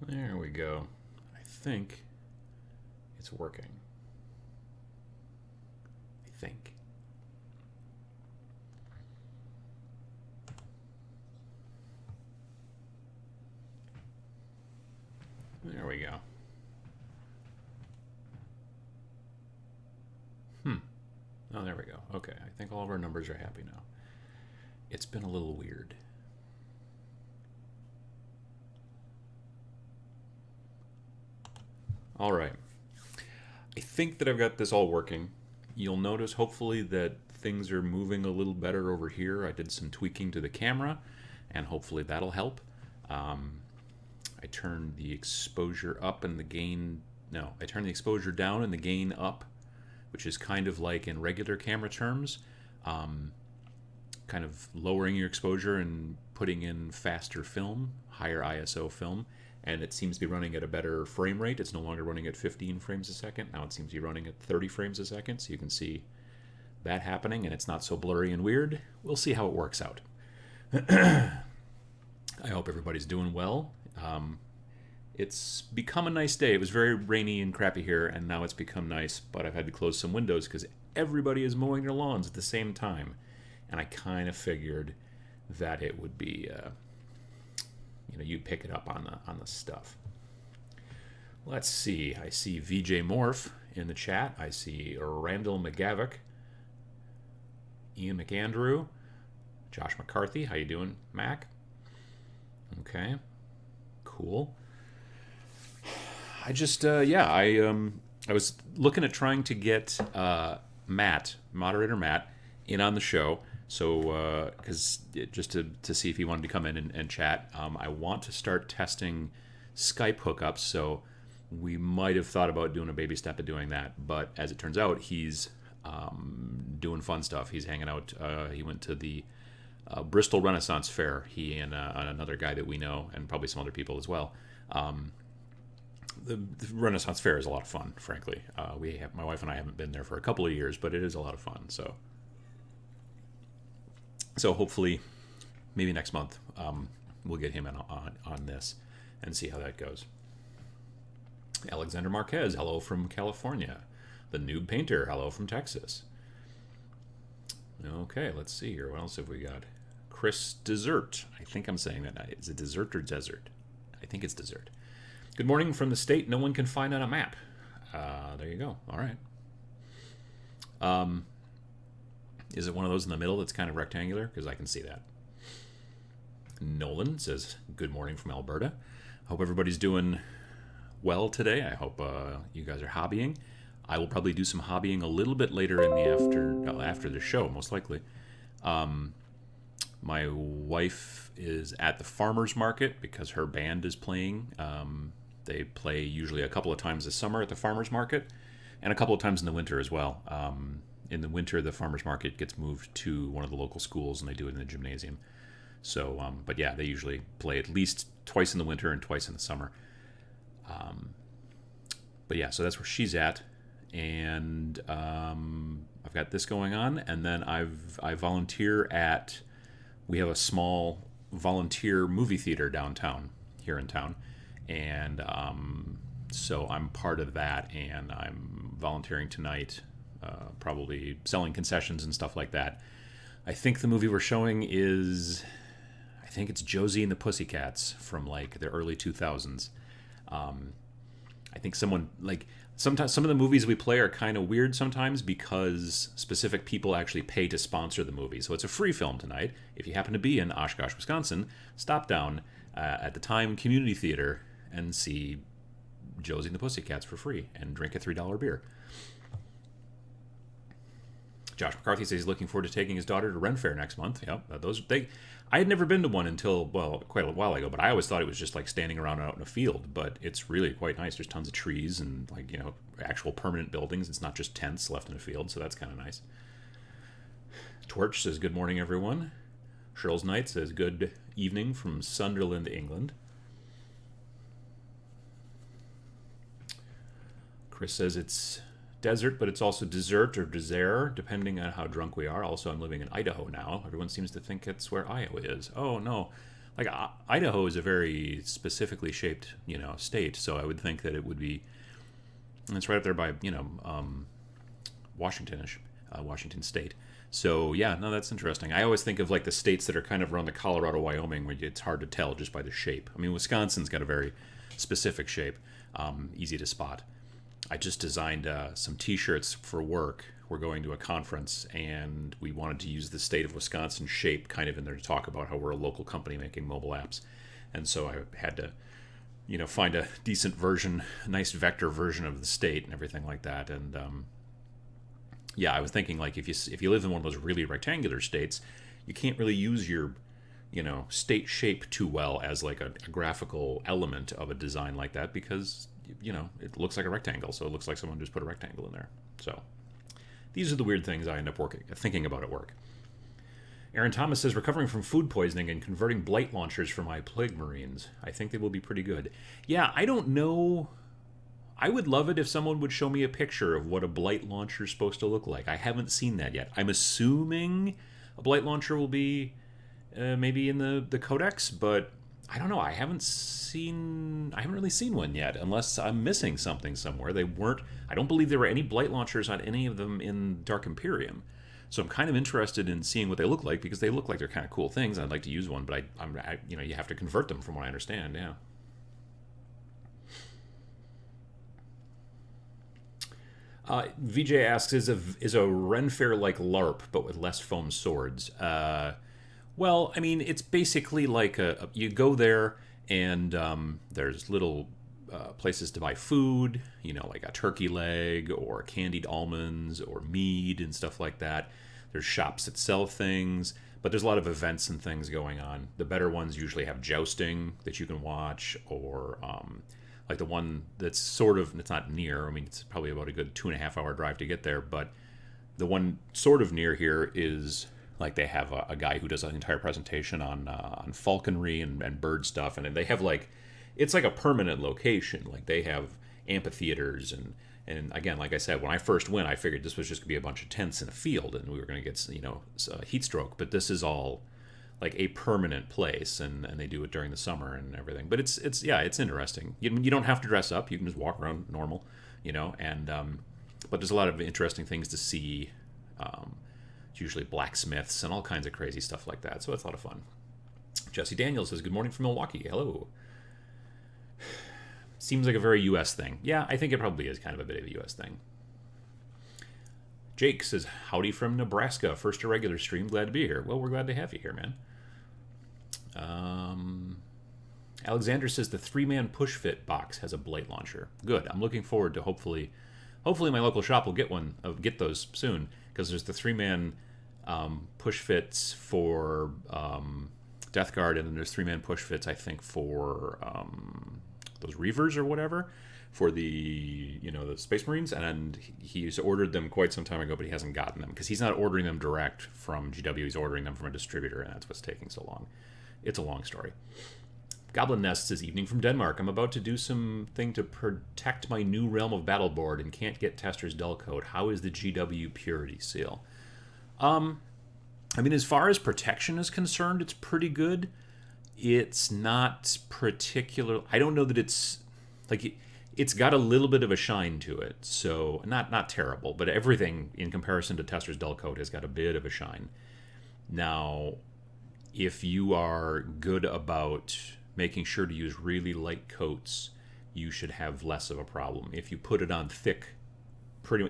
There we go. I think it's working. I think. There we go. Oh, there we go. Okay, I think all of our numbers are happy now. It's been a little weird. All right. I think that I've got this all working. You'll notice, hopefully, that things are moving a little better over here. I did some tweaking to the camera, and hopefully that'll help. I turned the exposure up and the gain... No, I turned the exposure down and the gain up, which is kind of like in regular camera terms, kind of lowering your exposure and putting in faster film, higher ISO film, and it seems to be running at a better frame rate. It's no longer running at 15 frames a second. Now it seems to be running at 30 frames a second, so you can see that happening, and it's not so blurry and weird. We'll see how it works out. I hope everybody's doing well. It's become a nice day. It was very rainy and crappy here, and now it's become nice, but I've had to close some windows because everybody is mowing their lawns at the same time. And I kind of figured that it would be, you'd pick it up on the stuff. Let's see. I see VJ Morph in the chat. I see Randall McGavick, Ian McAndrew, Josh McCarthy. How you doing, Mac? Okay, cool. I just, I was looking at trying to get moderator Matt, in on the show. So, because just to see if he wanted to come in and chat. I want to start testing Skype hookups, so we might have thought about doing a baby step of doing that. But as it turns out, he's doing fun stuff. He's hanging out. He went to the Bristol Renaissance Fair. He and another guy that we know, and probably some other people as well. The Renaissance Fair is a lot of fun, frankly. My wife and I haven't been there for a couple of years, but it is a lot of fun. So hopefully, maybe next month, we'll get him in on this and see how that goes. Alexander Marquez, hello from California. The Noob Painter, hello from Texas. Okay, let's see here. What else have we got? Chris Dessert. I think I'm saying that. Is it dessert or desert? I think it's dessert. Good morning from the state no one can find on a map. There you go. All right. Is it one of those in the middle that's kind of rectangular? Because I can see that. Nolan says, good morning from Alberta. Hope everybody's doing well today. I hope you guys are hobbying. I will probably do some hobbying a little bit later in the after the show, most likely. My wife is at the farmer's market because her band is playing. They play usually a couple of times this summer at the farmer's market and a couple of times in the winter as well. In the winter, the farmer's market gets moved to one of the local schools and they do it in the gymnasium. So, but yeah, they usually play at least twice in the winter and twice in the summer. But yeah, so that's where she's at. And I've got this going on. And then I volunteer at, we have a small volunteer movie theater downtown, here in town. And so I'm part of that, and I'm volunteering tonight, probably selling concessions and stuff like that. I think the movie we're showing is, I think it's Josie and the Pussycats from like the early 2000s. I think sometimes some of the movies we play are kind of weird sometimes because specific people actually pay to sponsor the movie. So it's a free film tonight. If you happen to be in Oshkosh, Wisconsin, stop down at the Time Community Theater and see Josie and the Pussycats for free and drink a $3 beer. Josh McCarthy says he's looking forward to taking his daughter to Ren Fair next month. Yep, I had never been to one until, well, quite a while ago, but I always thought it was just like standing around out in a field, but it's really quite nice. There's tons of trees and actual permanent buildings. It's not just tents left in a field, so that's kind of nice. Torch says, good morning, everyone. Cheryl's Knight says, good evening from Sunderland, England. Chris says it's desert, but it's also dessert or dessert, depending on how drunk we are. Also, I'm living in Idaho now. Everyone seems to think it's where Iowa is. Oh, no. like Idaho is a very specifically shaped, state. So I would think that it would be. And it's right up there by Washingtonish, Washington State. So yeah, no, that's interesting. I always think of like the states that are kind of around the Colorado, Wyoming, where it's hard to tell just by the shape. I mean, Wisconsin's got a very specific shape, easy to spot. I just designed some T-shirts for work. We're going to a conference, and we wanted to use the state of Wisconsin shape kind of in there to talk about how we're a local company making mobile apps. And so I had to, find a decent version, a nice vector version of the state and everything like that. And yeah, I was thinking like if you live in one of those really rectangular states, you can't really use your state shape too well as like a graphical element of a design like that, because it looks like a rectangle, so it looks like someone just put a rectangle in there. So these are the weird things I end up thinking about at work. Aaron Thomas says, recovering from food poisoning and converting blight launchers for my plague marines. I think they will be pretty good. Yeah, I don't know. I would love it if someone would show me a picture of what a blight launcher is supposed to look like. I haven't seen that yet. I'm assuming a blight launcher will be maybe in the codex, but I don't know. I haven't really seen one yet, unless I'm missing something somewhere. I don't believe there were any blight launchers on any of them in Dark Imperium. So I'm kind of interested in seeing what they look like, because they look like they're kind of cool things. I'd like to use one, but you have to convert them from what I understand. Yeah. VJ asks, is a Ren Fair like LARP, but with less foam swords? Well, I mean, it's basically like you go there, and there's little places to buy food, like a turkey leg or candied almonds or mead and stuff like that. There's shops that sell things, but there's a lot of events and things going on. The better ones usually have jousting that you can watch, or like the one that's it's not near. I mean, it's probably about a good 2.5 hour drive to get there, but the one sort of near here is like they have a guy who does an entire presentation on falconry and bird stuff, and they have it's like a permanent location. Like they have amphitheaters, and again, like I said, when I first went, I figured this was just gonna be a bunch of tents in a field, and we were gonna get a heat stroke. But this is all like a permanent place, and they do it during the summer and everything. But it's interesting. You don't have to dress up. You can just walk around normal, and but there's a lot of interesting things to see. It's usually blacksmiths and all kinds of crazy stuff like that. So it's a lot of fun. Jesse Daniels says, good morning from Milwaukee. Hello. Seems like a very U.S. thing. Yeah, I think it probably is kind of a bit of a U.S. thing. Jake says, howdy from Nebraska. First irregular stream. Glad to be here. Well, we're glad to have you here, man. Alexander says the 3-man push fit box has a blight launcher. Good. I'm looking forward to hopefully my local shop will get those soon, because there's the 3-man push fits for Death Guard, and then there's 3-man push fits, I think, for those Reavers or whatever, for the the Space Marines, and he's ordered them quite some time ago, but he hasn't gotten them because he's not ordering them direct from GW. He's ordering them from a distributor, and that's what's taking so long. It's a long story. Goblin Nest says, evening from Denmark. I'm about to do something to protect my new Realm of Battle board and can't get Tester's dull code. How is the GW Purity seal? I mean, as far as protection is concerned, it's pretty good. It's not particular. I don't know that it's like it's got a little bit of a shine to it. So not terrible, but everything in comparison to Tester's dull code has got a bit of a shine. Now, if you are good about making sure to use really light coats, you should have less of a problem. If you put it on thick,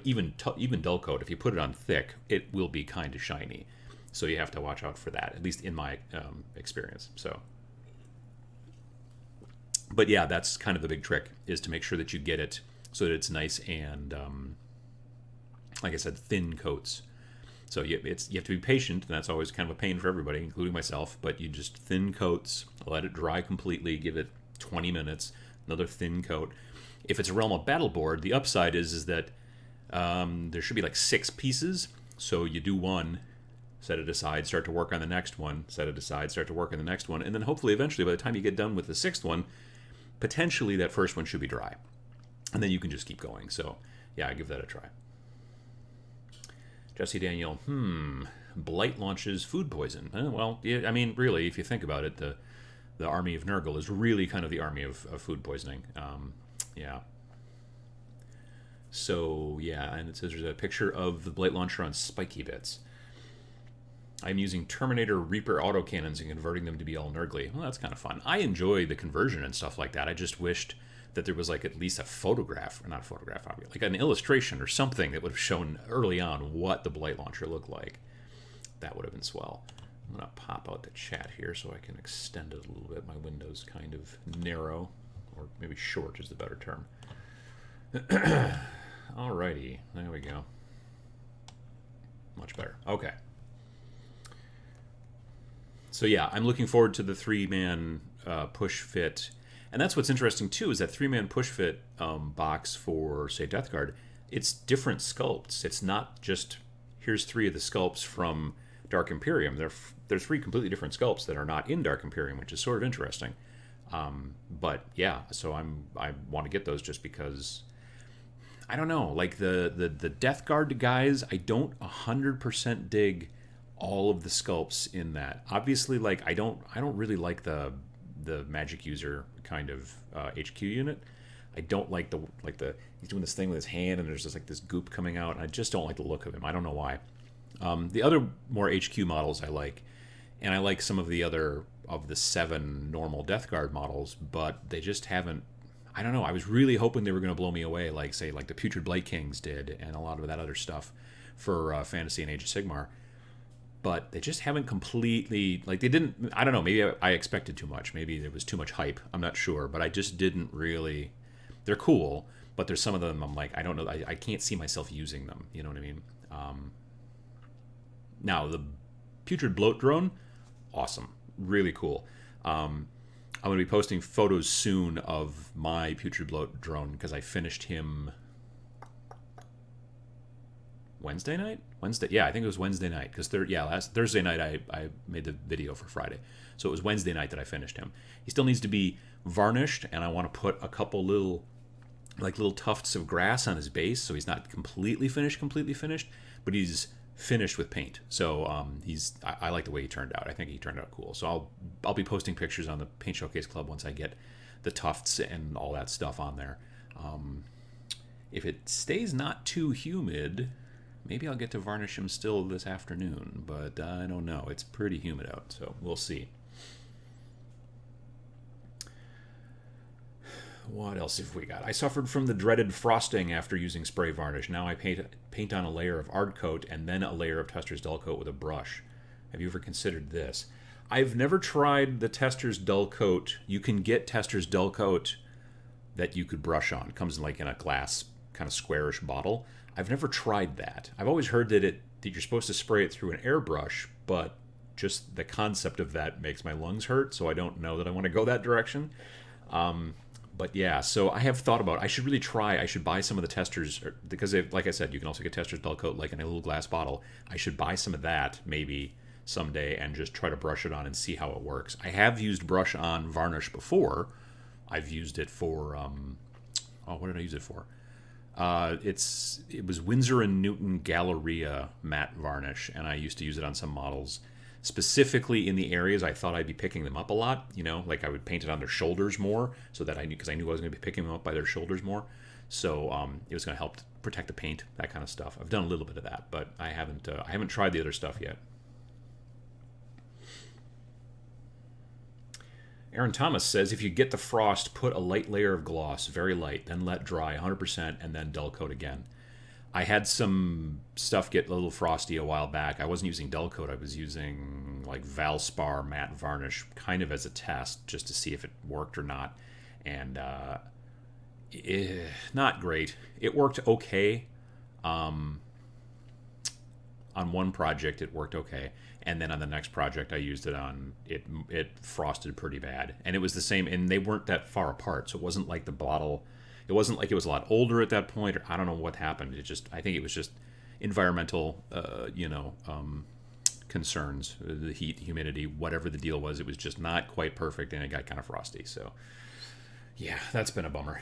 even dull coat, if you put it on thick, it will be kind of shiny. So you have to watch out for that, at least in my experience. But yeah, that's kind of the big trick, is to make sure that you get it so that it's nice and, like I said, thin coats. So you have to be patient, and that's always kind of a pain for everybody, including myself. But you just thin coats, let it dry completely, give it 20 minutes, another thin coat. If it's a Realm of Battle board, the upside is that there should be like 6 pieces. So you do one, set it aside, start to work on the next one, set it aside, start to work on the next one, and then hopefully eventually by the time you get done with the 6th one, potentially that first one should be dry. And then you can just keep going. So yeah, I give that a try. Jesse Daniel, blight launches food poison. Well, yeah, I mean, really, if you think about it, the the army of Nurgle is really kind of the army of food poisoning. Yeah. So, yeah, and it says there's a picture of the Blight Launcher on spiky bits. I'm using Terminator Reaper autocannons and converting them to be all Nurgly. Well, that's kind of fun. I enjoy the conversion and stuff like that. I just wished that there was like at least a photograph, or not a photograph, like an illustration or something that would have shown early on what the Blight Launcher looked like. That would have been swell. I'm going to pop out the chat here so I can extend it a little bit. My window's kind of narrow, or maybe short is the better term. Alrighty, there we go. Much better. Okay. So yeah, I'm looking forward to the 3-man push fit. And that's what's interesting too, is that 3-man push fit box for, say, Death Guard, it's different sculpts. It's not just, here's 3 of the sculpts from Dark Imperium. They're 3 completely different sculpts that are not in Dark Imperium, which is sort of interesting. But yeah, so I want to get those just because, I don't know, like the Death Guard guys, I don't 100% dig all of the sculpts in that. Obviously, like I don't really like the magic user kind of HQ unit. I don't like the he's doing this thing with his hand and there's just like this goop coming out, and I just don't like the look of him. I don't know why. The other more HQ models I like, and I like some of the other of the 7 normal Death Guard models, but they just haven't. I don't know. I was really hoping they were going to blow me away, like say like the Putrid Blight Kings did, and a lot of that other stuff for Fantasy and Age of Sigmar. But they just haven't completely, like they didn't, I don't know, maybe I expected too much. Maybe there was too much hype. I'm not sure, but I just didn't really, they're cool, but there's some of them I'm like, I don't know, I can't see myself using them. You know what I mean? Now, the Putrid Bloat Drone, awesome. Really cool. I'm going to be posting photos soon of my Putrid Bloat Drone because I finished him Wednesday night? Yeah, I think it was Wednesday night because last Thursday night I made the video for Friday, so it was Wednesday night that I finished him. He still needs to be varnished, and I want to put a couple little tufts of grass on his base, so he's not completely finished, but he's finished with paint. So I like the way he turned out. I think he turned out cool. So I'll be posting pictures on the Paint Showcase Club once I get the tufts and all that stuff on there. If it stays not too humid, maybe I'll get to varnish him still this afternoon, but I don't know. It's pretty humid out, so we'll see. What else have we got? I suffered from the dreaded frosting after using spray varnish. Now I paint on a layer of Ard Coat and then a layer of Tester's Dull Coat with a brush. Have you ever considered this? I've never tried the Tester's Dull Coat. You can get Tester's Dull Coat that you could brush on. It comes in like in a glass kind of squarish bottle. I've never tried that. I've always heard that you're supposed to spray it through an airbrush, but just the concept of that makes my lungs hurt, so I don't know that I want to go that direction. But yeah, so I have thought about, I should really try, I should buy some of the Testers, because like I said, you can also get Tester's Dull Coat like in a little glass bottle. I should buy some of that maybe someday and just try to brush it on and see how it works. I have used brush on varnish before. I've used it for, what did I use it for? It was Winsor & Newton Galleria matte varnish, and I used to use it on some models, specifically in the areas I thought I'd be picking them up a lot. You know, like I would paint it on their shoulders more, so that because I knew I was going to be picking them up by their shoulders more. So it was going to help protect the paint, that kind of stuff. I've done a little bit of that, but I haven't tried the other stuff yet. Aaron Thomas says, if you get the frost, put a light layer of gloss, very light, then let dry 100%, and then dull coat again. I had some stuff get a little frosty a while back. I wasn't using dull coat. I was using like Valspar matte varnish kind of as a test just to see if it worked or not. And not great. It worked okay. On one project, it worked okay. And then on the next project I used it on, it frosted pretty bad. And it was the same, and they weren't that far apart. So it wasn't like the bottle... It wasn't like it was a lot older at that point, or I don't know what happened. I think it was just environmental, concerns, the heat, humidity, whatever the deal was. It was just not quite perfect, and it got kind of frosty. So, yeah, that's been a bummer.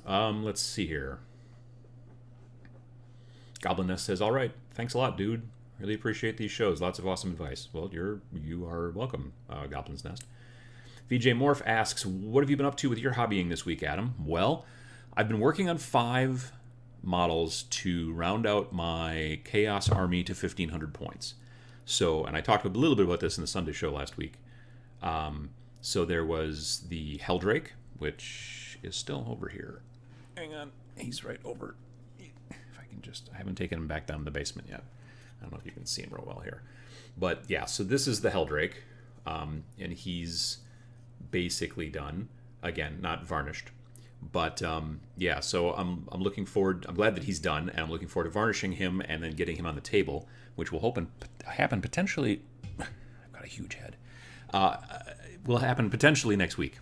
Let's see here. Goblin Nest says, "All right, thanks a lot, dude. Really appreciate these shows. Lots of awesome advice." Well, you are welcome, Goblin's Nest. VJ Morph asks, what have you been up to with your hobbying this week, Adam? Well, I've been working on 5 models to round out my Chaos Army to 1,500 points. So, and I talked a little bit about this in the Sunday show last week. So there was the Helldrake, which is still over here. Hang on, he's right over. If I can just, I haven't taken him back down in the basement yet. I don't know if you can see him real well here. But yeah, so this is the Helldrake, and he's basically done. Again, not varnished. But yeah, so I'm looking forward. I'm glad that he's done, and I'm looking forward to varnishing him and then getting him on the table, which will happen potentially. I've got a huge head. Will happen potentially next week.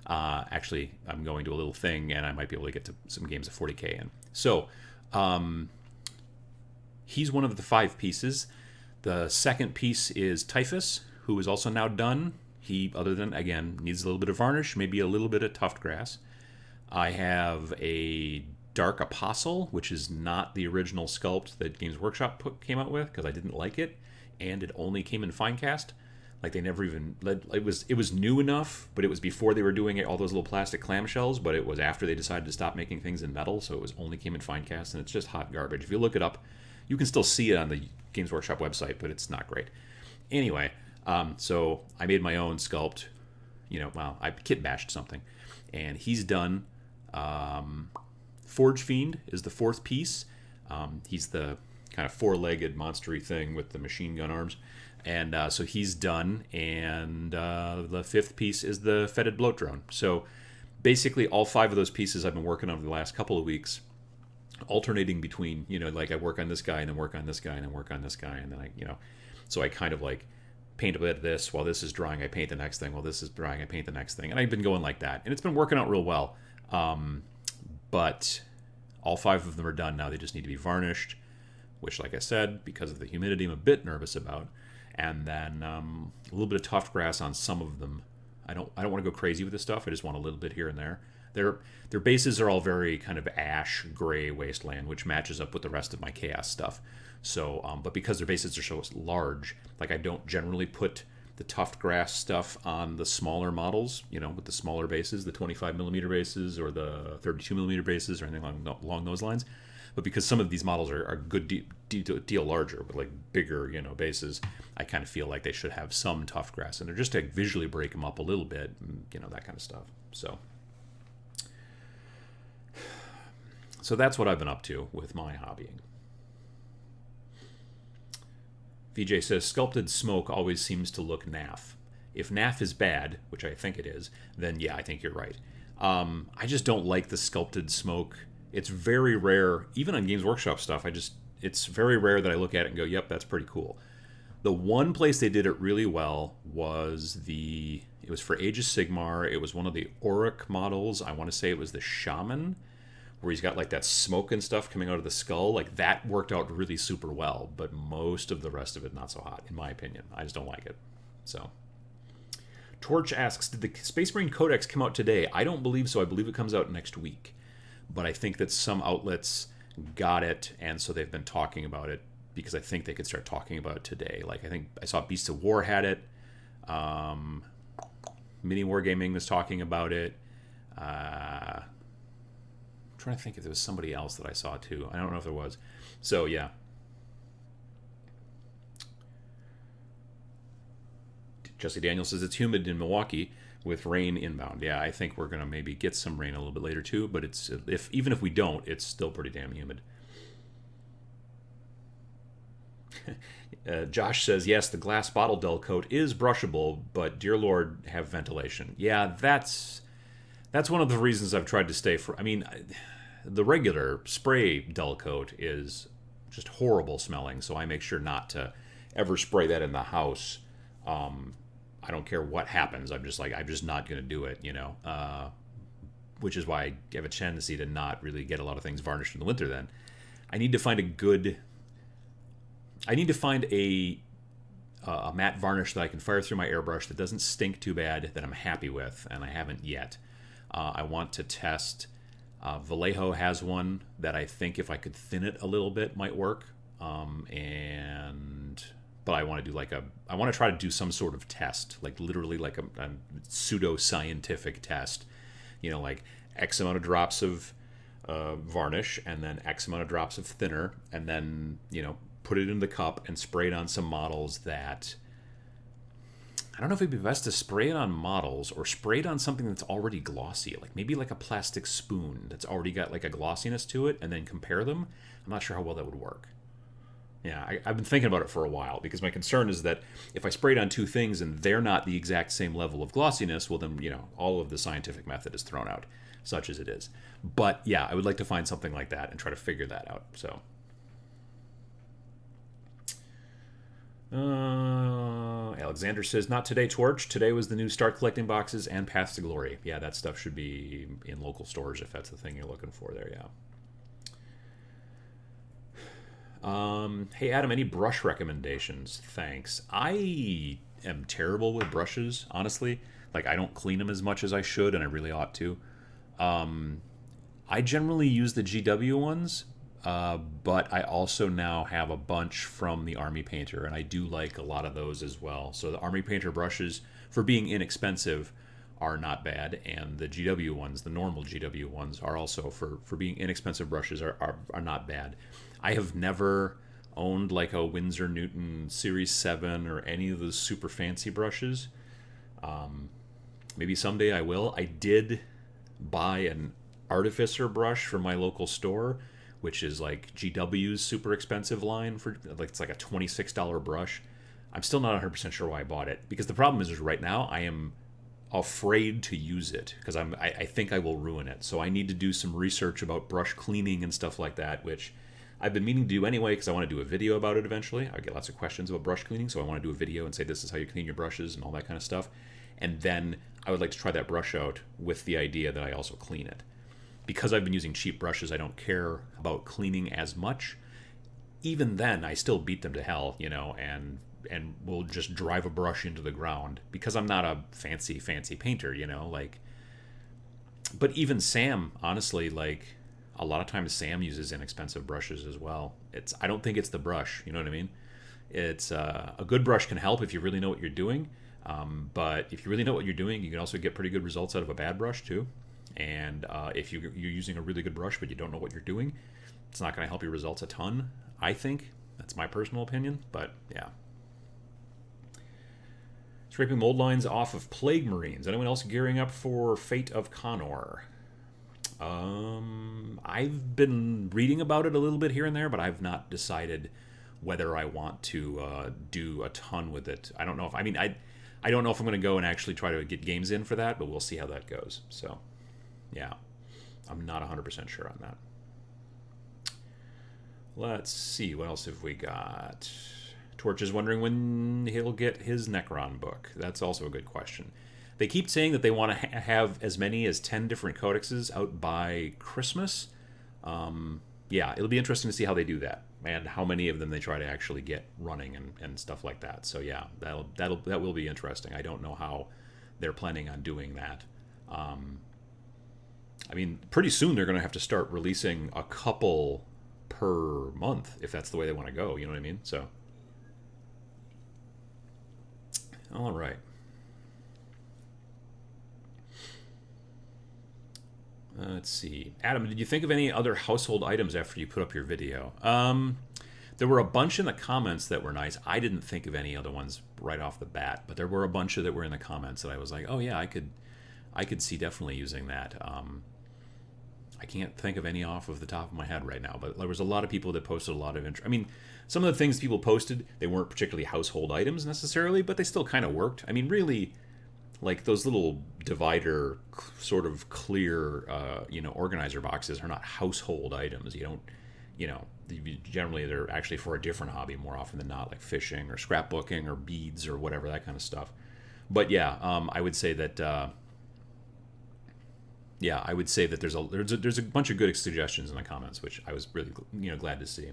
Actually, I'm going to a little thing, and I might be able to get to some games of 40k in. So he's one of the 5 pieces. The second piece is Typhus, who is also now done. He, other than, again, needs a little bit of varnish, maybe a little bit of tuft grass. I have a Dark Apostle, which is not the original sculpt that Games Workshop came out with, because I didn't like it, and it only came in Finecast. Like, they never even... It was new enough, but it was before they were doing all those little plastic clamshells, but it was after they decided to stop making things in metal, so it only came in Finecast, and it's just hot garbage. If you look it up, you can still see it on the Games Workshop website, but it's not great. Anyway, so I made my own sculpt. I kit bashed something, and he's done. Forge Fiend is the 4th piece. He's the kind of 4-legged monstery thing with the machine gun arms. And so he's done. And the 5th piece is the Fetid Bloat Drone. So basically all 5 of those pieces I've been working on for the last couple of weeks, alternating between, like I work on this guy and then work on this guy and then work on this guy. And then so I kind of like paint a bit of this while this is drying. I paint the next thing while this is drying. I paint the next thing. And I've been going like that. And it's been working out real well. But all 5 of them are done now. They just need to be varnished, which, like I said, because of the humidity, I'm a bit nervous about. And then a little bit of tuft grass on some of them. I don't want to go crazy with this stuff. I just want a little bit here and there. Their bases are all very kind of ash gray wasteland, which matches up with the rest of my chaos stuff. So, but because their bases are so large, like I don't generally put the tuft grass stuff on the smaller models, with the smaller bases, the 25 millimeter bases or the 32 millimeter bases or anything along those lines. But because some of these models are a good deal larger, with like bigger, bases, I kind of feel like they should have some tuft grass in there just to visually break them up a little bit, and, that kind of stuff. So that's what I've been up to with my hobbying. VJ says, sculpted smoke always seems to look naff. If naff is bad, which I think it is, then yeah, I think you're right. I just don't like the sculpted smoke. It's very rare, even on Games Workshop stuff, it's very rare that I look at it and go, yep, that's pretty cool. The one place they did it really well was it was for Age of Sigmar. It was one of the Auric models. I want to say it was the Shaman, where he's got like that smoke and stuff coming out of the skull. Like that worked out really super well, but most of the rest of it not so hot, in my opinion. I just don't like it. So Torch asks, did the Space Marine Codex come out today? I don't believe so. I believe it comes out next week. But I think that some outlets got it, and so they've been talking about it because I think they could start talking about it today. Like I think I saw Beasts of War had it. Mini Wargaming was talking about it. I'm trying to think if there was somebody else that I saw too. I don't know if there was. So yeah. Jesse Daniel says it's humid in Milwaukee with rain inbound. Yeah, I think we're gonna maybe get some rain a little bit later too. But even if we don't, it's still pretty damn humid. Josh says, yes, the glass bottle dull coat is brushable, but dear Lord, have ventilation. Yeah, that's one of the reasons I've tried to stay for. I mean, the regular spray dull coat is just horrible smelling, so I make sure not to ever spray that in the house. I don't care what happens. I'm just not going to do it, which is why I have a tendency to not really get a lot of things varnished in the winter then. I need to find a matte varnish that I can fire through my airbrush that doesn't stink too bad, that I'm happy with, and I haven't yet. I want to test. Vallejo has one that I think if I could thin it a little bit might work. And but I want to do I want to try to do some sort of test, like literally like a pseudo-scientific test, like X amount of drops of varnish and then X amount of drops of thinner, and then, put it in the cup and spray it on some models that, I don't know if it'd be best to spray it on models or spray it on something that's already glossy, like maybe like a plastic spoon that's already got like a glossiness to it, and then compare them. I'm not sure how well that would work. Yeah, I've been thinking about it for a while, because my concern is that if I spray it on two things and they're not the exact same level of glossiness, well then, all of the scientific method is thrown out, such as it is. But yeah, I would like to find something like that and try to figure that out. So Alexander says, not today, Torch. Today was the new Start Collecting Boxes and Paths to Glory. Yeah, that stuff should be in local stores if that's the thing you're looking for there, yeah. Hey, Adam, any brush recommendations? Thanks. I am terrible with brushes, honestly. Like, I don't clean them as much as I should, and I really ought to. I generally use the GW ones, but I also now have a bunch from the Army Painter, and I do like a lot of those as well. So the Army Painter brushes, for being inexpensive, are not bad, and the GW ones, the normal GW ones, are also, for being inexpensive brushes, are not bad. I have never owned like a Winsor Newton Series 7 or any of those super fancy brushes. Maybe someday I will. I did buy an Artificer brush from my local store, which is like GW's super expensive line, for like, it's like a $26 brush. I'm still not 100% sure why I bought it, because the problem is right now I am afraid to use it, because I think I will ruin it. So I need to do some research about brush cleaning and stuff like that, which I've been meaning to do anyway, because I want to do a video about it eventually. I get lots of questions about brush cleaning, so I want to do a video and say this is how you clean your brushes and all that kind of stuff. And then I would like to try that brush out with the idea that I also clean it. Because I've been using cheap brushes, I don't care about cleaning as much. Even then, I still beat them to hell, and will just drive a brush into the ground, because I'm not a fancy painter, like. But even Sam, honestly, like, a lot of times Sam uses inexpensive brushes as well. I don't think it's the brush, you know what I mean? It's a good brush can help if you really know what you're doing. But if you really know what you're doing, you can also get pretty good results out of a bad brush too. And if you're using a really good brush but you don't know what you're doing, it's not going to help your results a ton, I think. That's my personal opinion, but yeah. Scraping mold lines off of Plague Marines. Anyone else gearing up for Fate of Connor? I've been reading about it a little bit here and there, but I've not decided whether I want to do a ton with it. I don't know if I don't know if I'm going to go and actually try to get games in for that, but we'll see how that goes. So, yeah, I'm not 100% sure on that. Let's see, what else have we got? Torch is wondering when he'll get his Necron book. That's also a good question. They keep saying that they want to have as many as 10 different codexes out by Christmas. Yeah, it'll be interesting to see how they do that, and how many of them they try to actually get running and stuff like that. So yeah, that will be interesting. I don't know how they're planning on doing that. Pretty soon they're going to have to start releasing a couple per month if that's the way they want to go. You know what I mean? So, all right. Let's see. Adam, did you think of any other household items after you put up your video? There were a bunch in the comments that were nice. I didn't think of any other ones right off the bat, but there were a bunch that were in the comments that I was like, oh yeah, I could see definitely using that. I can't think of any off of the top of my head right now, but there was a lot of people that posted a lot of interest. Some of the things people posted, they weren't particularly household items necessarily, but they still kind of worked. Really, like those little divider sort of clear, organizer boxes are not household items. Generally they're actually for a different hobby more often than not, like fishing or scrapbooking or beads or whatever, that kind of stuff. But yeah, I would say that there's a bunch of good suggestions in the comments, which I was really glad to see.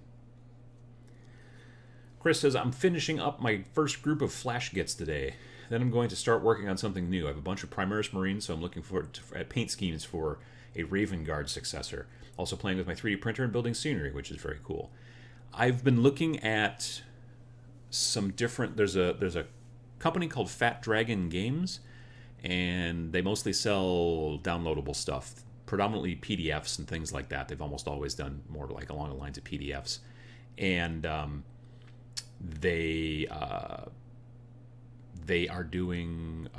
Chris says, I'm finishing up my first group of flash gets today. Then I'm going to start working on something new. I have a bunch of Primaris Marines, so I'm looking forward to paint schemes for a Raven Guard successor. Also playing with my 3D printer and building scenery, which is very cool. I've been looking at some different. There's a company called Fat Dragon Games, and they mostly sell downloadable stuff, predominantly PDFs and things like that. They've almost always done more like along the lines of PDFs, and they are doing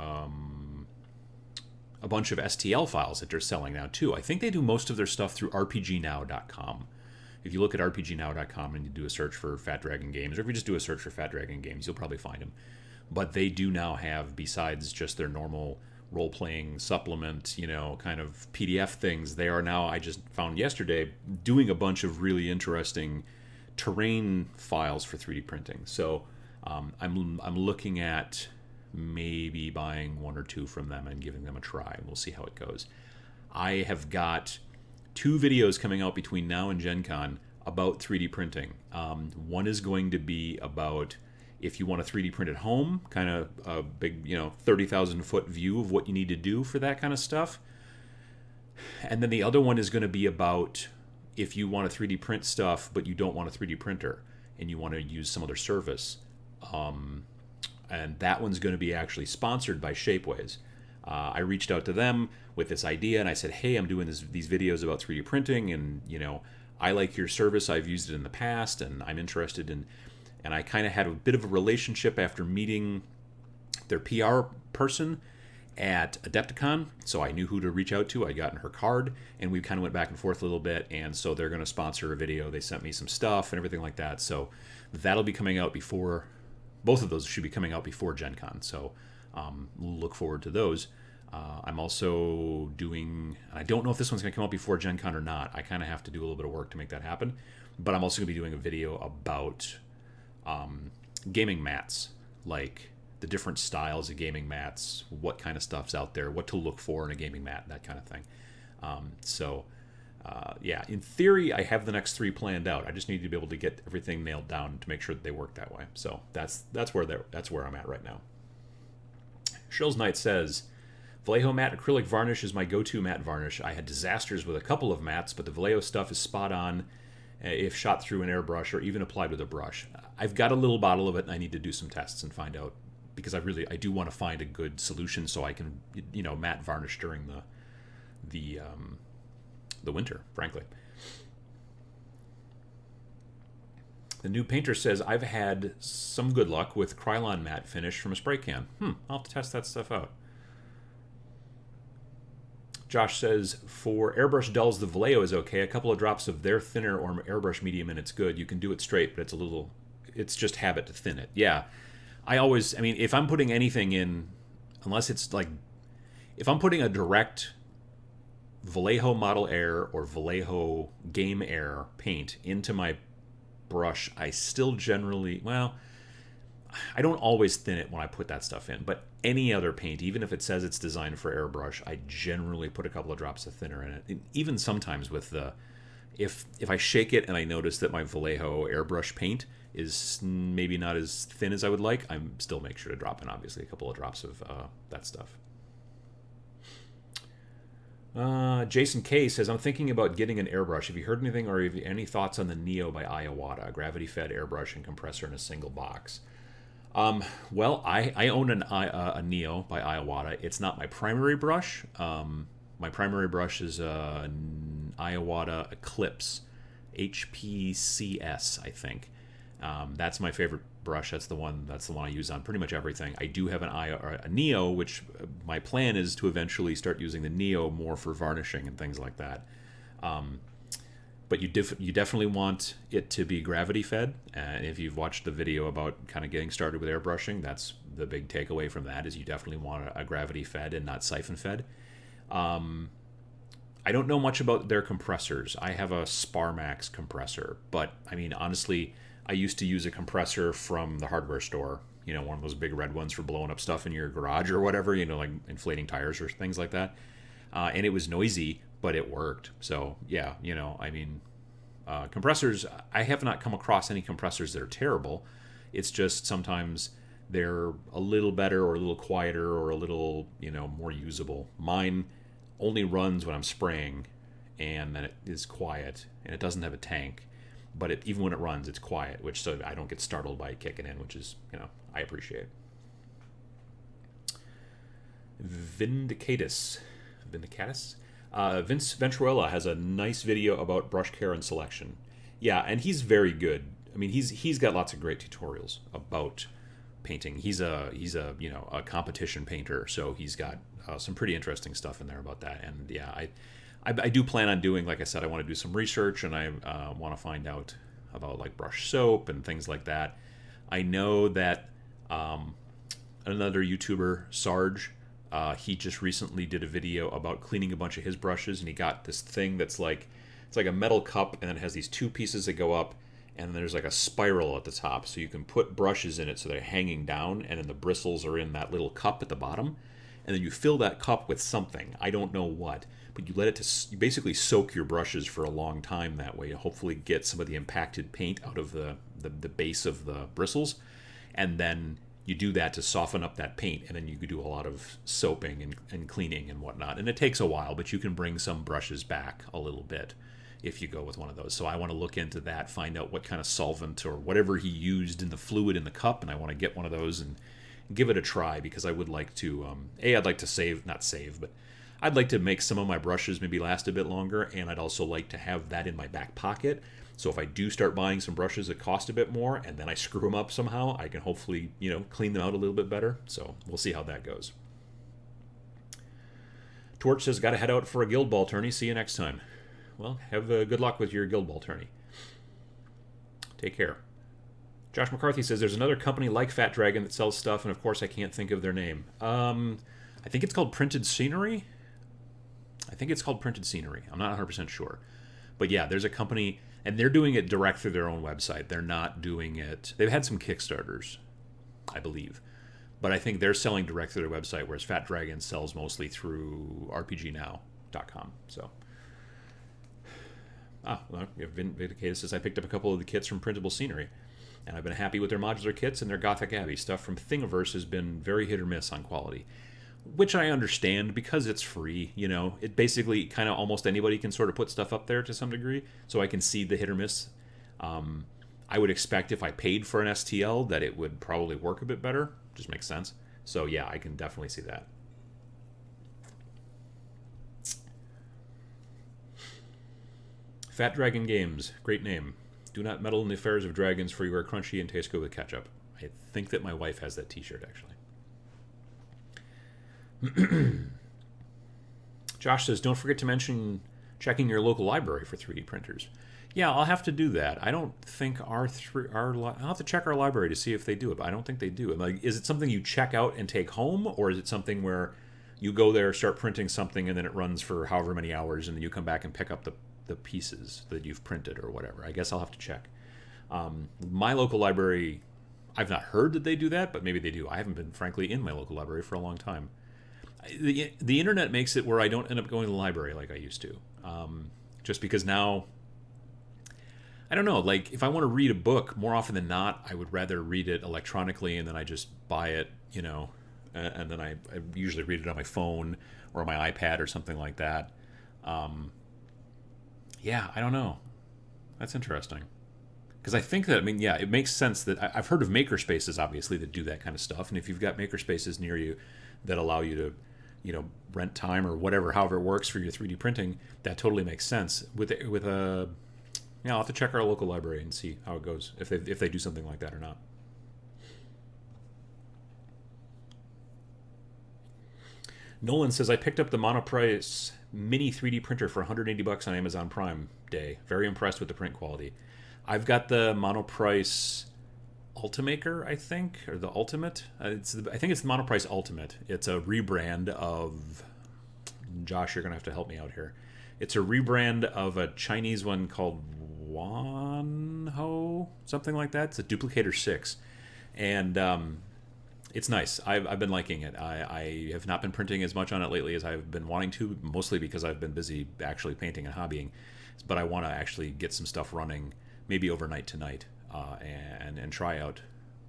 a bunch of STL files that they're selling now too. I think they do most of their stuff through RPGnow.com. If you look at RPGnow.com and you do a search for Fat Dragon Games, or if you just do a search for Fat Dragon Games, you'll probably find them. But they do now have, besides just their normal role-playing supplement, kind of PDF things, they are now, I just found yesterday, doing a bunch of really interesting terrain files for 3D printing. So I'm looking at maybe buying one or two from them and giving them a try. We'll see how it goes. I have got 2 videos coming out between now and Gen Con about 3D printing. One is going to be about if you want to 3D print at home, kind of a big, 30,000 foot view of what you need to do for that kind of stuff. And then the other one is going to be about if you want to 3D print stuff, but you don't want a 3D printer and you want to use some other service. And that one's going to be actually sponsored by Shapeways. I reached out to them with this idea, and I said, hey, I'm doing these videos about 3D printing, and, I like your service. I've used it in the past, and I'm interested in... And I kind of had a bit of a relationship after meeting their PR person at Adepticon, so I knew who to reach out to. I'd gotten her card, and we kind of went back and forth a little bit, and so they're going to sponsor a video. They sent me some stuff and everything like that, so that'll be coming out before... Both of those should be coming out before Gen Con, so look forward to those. I'm also doing... I don't know if this one's going to come out before Gen Con or not. I kind of have to do a little bit of work to make that happen, but I'm also going to be doing a video about gaming mats, like the different styles of gaming mats, what kind of stuff's out there, what to look for in a gaming mat, that kind of thing. Yeah, in theory, I have the next 3 planned out. I just need to be able to get everything nailed down to make sure that they work that way. So that's where I'm at right now. Shills Knight says, Vallejo matte acrylic varnish is my go-to matte varnish. I had disasters with a couple of mats, but the Vallejo stuff is spot on if shot through an airbrush or even applied with a brush. I've got a little bottle of it, and I need to do some tests and find out, because I do want to find a good solution so I can, matte varnish during the winter, frankly. The new painter says, I've had some good luck with Krylon matte finish from a spray can. I'll have to test that stuff out. Josh says, for airbrush dulls, the Vallejo is okay. A couple of drops of their thinner or airbrush medium and it's good. You can do it straight, but it's just habit to thin it. Yeah. If I'm putting anything in, unless it's like, if I'm putting a direct Vallejo Model Air or Vallejo Game Air paint into my brush, I still generally, I don't always thin it when I put that stuff in, but any other paint, even if it says it's designed for airbrush, I generally put a couple of drops of thinner in it. And even sometimes with if I shake it and I notice that my Vallejo airbrush paint is maybe not as thin as I would like, I still make sure to drop in, obviously, a couple of drops of that stuff. Jason K says, I'm thinking about getting an airbrush. Have you heard anything, or have you any thoughts on the Neo by Iwata, a gravity-fed airbrush and compressor in a single box? Well, I own a Neo by Iwata. It's not my primary brush. My primary brush is an Iwata Eclipse HPCS, I think. That's my favorite brush. That's the one I use on pretty much everything. I do have a Neo, which my plan is to eventually start using the Neo more for varnishing and things like that. But you definitely want it to be gravity fed. And if you've watched the video about kind of getting started with airbrushing, that's the big takeaway from that, is you definitely want a gravity fed and not siphon fed. I don't know much about their compressors. I have a Sparmax compressor, but honestly, I used to use a compressor from the hardware store, one of those big red ones for blowing up stuff in your garage or whatever, like inflating tires or things like that. And it was noisy, but it worked. So yeah, compressors, I have not come across any compressors that are terrible. It's just sometimes they're a little better or a little quieter or a little, more usable. Mine only runs when I'm spraying, and then it is quiet, and it doesn't have a tank. but even when it runs, it's quiet, which so I don't get startled by it kicking in, which is, I appreciate. Vindicatus. Vince Ventuella has a nice video about brush care and selection. Yeah, and he's very good. I mean, he's got lots of great tutorials about painting. He's a a competition painter, so he's got some pretty interesting stuff in there about that. And yeah, I do plan on doing, like I said, I want to do some research, and I want to find out about like brush soap and things like that. I know that another YouTuber, Sarge, he just recently did a video about cleaning a bunch of his brushes, and he got this thing that's like, it's like a metal cup, and it has these two pieces that go up, and there's like a spiral at the top, so you can put brushes in it so they're hanging down, and then the bristles are in that little cup at the bottom, and then you fill that cup with something. I don't know what, but you let it you basically soak your brushes for a long time that way, to hopefully get some of the impacted paint out of the base of the bristles, and then you do that to soften up that paint, and then you could do a lot of soaping and cleaning and whatnot. And it takes a while, but you can bring some brushes back a little bit if you go with one of those. So I want to look into that, find out what kind of solvent or whatever he used in the fluid in the cup, and I want to get one of those and give it a try, because I would like to, I'd like to not save, but I'd like to make some of my brushes maybe last a bit longer, and I'd also like to have that in my back pocket. So if I do start buying some brushes that cost a bit more, and then I screw them up somehow, I can hopefully, clean them out a little bit better. So we'll see how that goes. Torch says, got to head out for a Guild Ball tourney. See you next time. Well, have good luck with your Guild Ball tourney. Take care. Josh McCarthy says, there's another company like Fat Dragon that sells stuff, and of course I can't think of their name. I think it's called Printed Scenery. I'm not 100% sure. But yeah, there's a company, and they're doing it direct through their own website. They're not doing it... They've had some Kickstarters, I believe. But I think they're selling direct through their website, whereas Fat Dragon sells mostly through rpgnow.com. So... well, Vindicated says, I picked up a couple of the kits from Printable Scenery, and I've been happy with their modular kits and their Gothic Abbey. Stuff from Thingiverse has been very hit or miss on quality, which I understand because it's free. It basically kind of almost anybody can sort of put stuff up there to some degree, so I can see the hit or miss. I would expect if I paid for an STL that it would probably work a bit better. Just makes sense. So yeah, I can definitely see that. Fat Dragon Games, great name. Do not meddle in the affairs of dragons, for you are crunchy and taste good with ketchup. I think that my wife has that t-shirt, actually. Josh says, don't forget to mention checking your local library for 3D printers. Yeah, I'll have to do that. I don't think I'll have to check our library to see if they do it, but I don't think they do. Like, is it something you check out and take home, or is it something where you go there, start printing something, and then it runs for however many hours, and then you come back and pick up the pieces that you've printed or whatever? I guess I'll have to check. My local library, I've not heard that they do that, but maybe they do. I haven't been, frankly, in my local library for a long time. The internet makes it where I don't end up going to the library like I used to. Just because now, I don't know, like if I want to read a book, more often than not, I would rather read it electronically, and then I just buy it, and then I usually read it on my phone or on my iPad or something like that. Yeah, I don't know. That's interesting. Because I think that, it makes sense that I've heard of makerspaces, obviously, that do that kind of stuff. And if you've got makerspaces near you that allow you to, rent time or whatever, however it works for your 3D printing, that totally makes sense. I'll have to check our local library and see how it goes, if they do something like that or not. Nolan says, I picked up the Monoprice mini 3D printer for $180 on Amazon Prime Day. Very impressed with the print quality. I've got the Monoprice Ultimaker, I think, or the Ultimate. I think it's the Monoprice Ultimate. It's a rebrand of... Josh, you're going to have to help me out here. It's a rebrand of a Chinese one called Wanho, something like that. It's a Duplicator 6. And... it's nice. I've been liking it. I have not been printing as much on it lately as I've been wanting to, mostly because I've been busy actually painting and hobbying. But I want to actually get some stuff running, maybe overnight tonight, and try out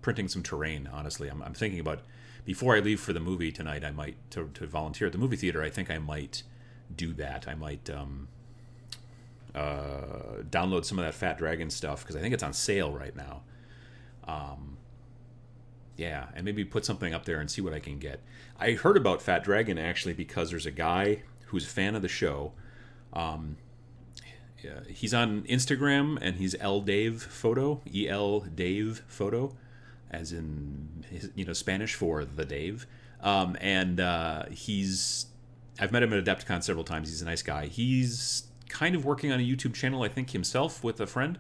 printing some terrain, honestly. I'm thinking about, before I leave for the movie tonight, I might, to volunteer at the movie theater, I think I might do that. I might download some of that Fat Dragon stuff because I think it's on sale right now. Yeah, and maybe put something up there and see what I can get. I heard about Fat Dragon actually because there's a guy who's a fan of the show. Yeah, he's on Instagram and he's El Dave Photo, E-L Dave Photo, as in Spanish for the Dave. I've met him at Adepticon several times. He's a nice guy. He's kind of working on a YouTube channel, I think, himself with a friend.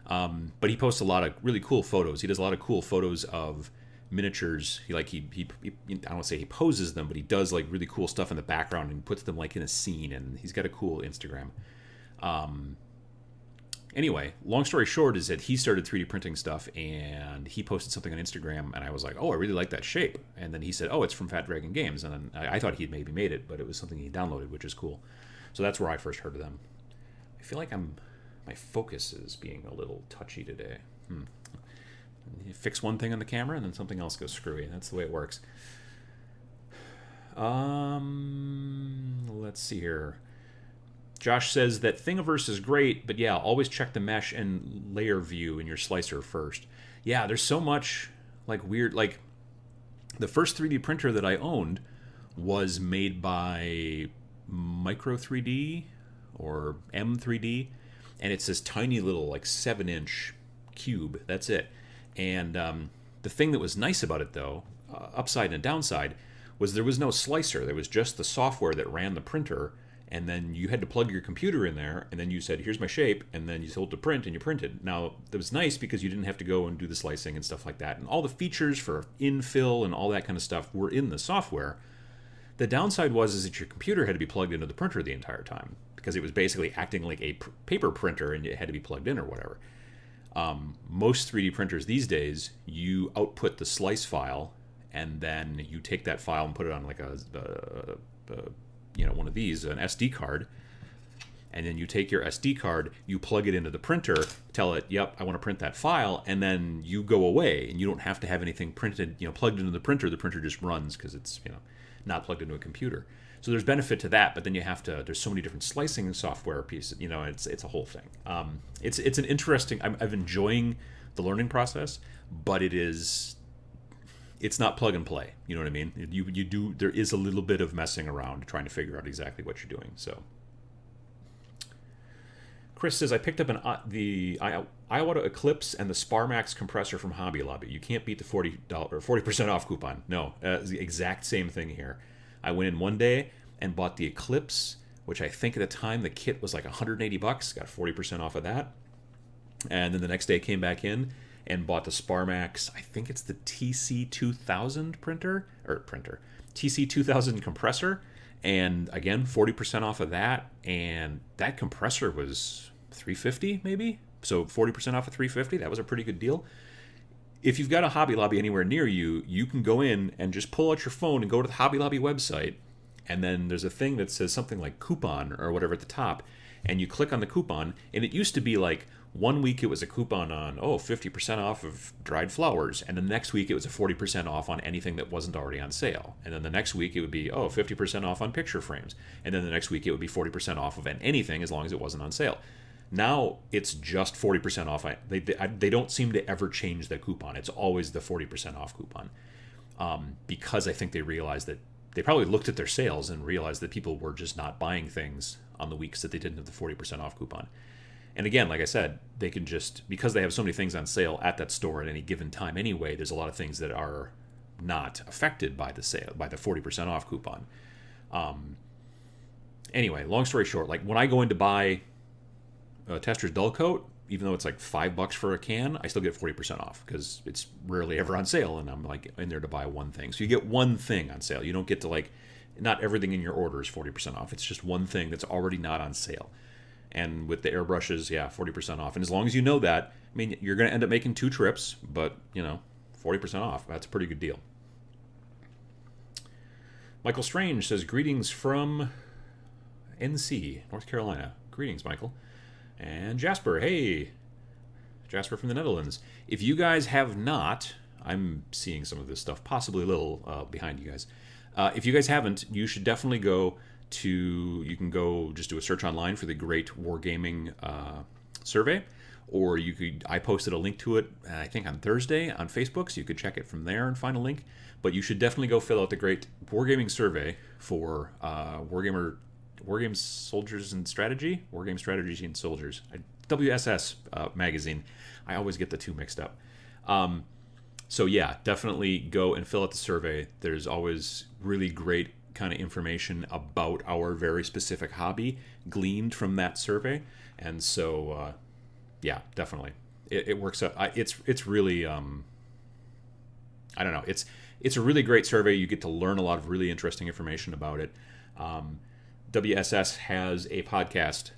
But he posts a lot of really cool photos. He does a lot of cool photos of miniatures. He I don't want to say he poses them, but he does like really cool stuff in the background and puts them like in a scene. And he's got a cool Instagram. Anyway, long story short is that he started 3D printing stuff and he posted something on Instagram and I was like, oh, I really like that shape. And then he said, oh, it's from Fat Dragon Games. And then I thought he'd maybe made it, but it was something he downloaded, which is cool. So that's where I first heard of them. I feel like my focus is being a little touchy today. You fix one thing on the camera and then something else goes screwy. That's the way it works. Let's see here. Josh says that Thingiverse is great, but yeah, always check the mesh and layer view in your slicer first. Yeah, there's so much like weird, like the first 3D printer that I owned was made by Micro 3D or M3D, and it's this tiny little like 7-inch cube. That's it. And the thing that was nice about it though, upside and downside, was there was no slicer. There was just the software that ran the printer. And then you had to plug your computer in there, and then you said, here's my shape, and then you told to print, and you printed. Now, that was nice because you didn't have to go and do the slicing and stuff like that. And all the features for infill and all that kind of stuff were in the software. The downside is that your computer had to be plugged into the printer the entire time because it was basically acting like a paper printer, and it had to be plugged in or whatever. Most 3D printers these days, you output the slice file, and then you take that file and put it on like one of these, an SD card, and then you take your SD card, you plug it into the printer, tell it, yep, I want to print that file, and then you go away, and you don't have to have anything printed, plugged into the printer just runs because it's, not plugged into a computer. So there's benefit to that, but then there's so many different slicing software pieces, it's a whole thing. It's an interesting, I'm enjoying the learning process, but it's not plug and play. You know what I mean? There is a little bit of messing around trying to figure out exactly what you're doing. So Chris says, I picked up the Iwata Eclipse and the Sparmax compressor from Hobby Lobby. You can't beat the $40% off coupon. No, it's the exact same thing here. I went in one day and bought the Eclipse, which I think at the time the kit was like $180, got 40% off of that. And then the next day came back in and bought the Sparmax, I think it's the TC2000 TC2000 compressor, and again 40% off of that, and that compressor was $350 maybe, so 40% off of $350. That was a pretty good deal. If you've got a Hobby Lobby anywhere near you, you can go in and just pull out your phone and go to the Hobby Lobby website, and then there's a thing that says something like coupon or whatever at the top, and you click on the coupon, and it used to be like 1 week it was a coupon on 50% off of dried flowers, and the next week it was a 40% off on anything that wasn't already on sale, and then the next week it would be 50% off on picture frames, and then the next week it would be 40% off of anything as long as it wasn't on sale. Now it's just 40% off. They don't seem to ever change the coupon. It's always the 40% off coupon, because I think they realized that they probably looked at their sales and realized that people were just not buying things on the weeks that they didn't have the 40% off coupon. And again, like I said, they can just, because they have so many things on sale at that store at any given time anyway, there's a lot of things that are not affected by the sale, by the 40% off coupon. Anyway, long story short, like when I go in to buy a Testra's Dull Coat, even though it's like $5 for a can, I still get 40% off because it's rarely ever on sale, and I'm like in there to buy one thing. So you get one thing on sale. You don't get to not everything in your order is 40% off. It's just one thing that's already not on sale. And with the airbrushes, 40% off. And as long as you know that, I mean, you're going to end up making 2 trips, but, 40% off. That's a pretty good deal. Michael Strange says, greetings from NC, North Carolina. Greetings, Michael. And Jasper, hey. Jasper from the Netherlands. If you guys have not, I'm seeing some of this stuff, possibly a little behind you guys. If you guys haven't, you should definitely go you can go just do a search online for the Great Wargaming survey, or I posted a link to it, I think on Thursday on Facebook, so you could check it from there and find a link. But you should definitely go fill out the Great Wargaming survey for Wargame Soldiers and Strategy, Wargame Strategy and Soldiers, WSS magazine. I always get the two mixed up. So yeah, definitely go and fill out the survey. There's always really great kind of information about our very specific hobby gleaned from that survey, and so yeah, definitely it works out. It's really I don't know. It's a really great survey. You get to learn a lot of really interesting information about it. WSS has a podcast,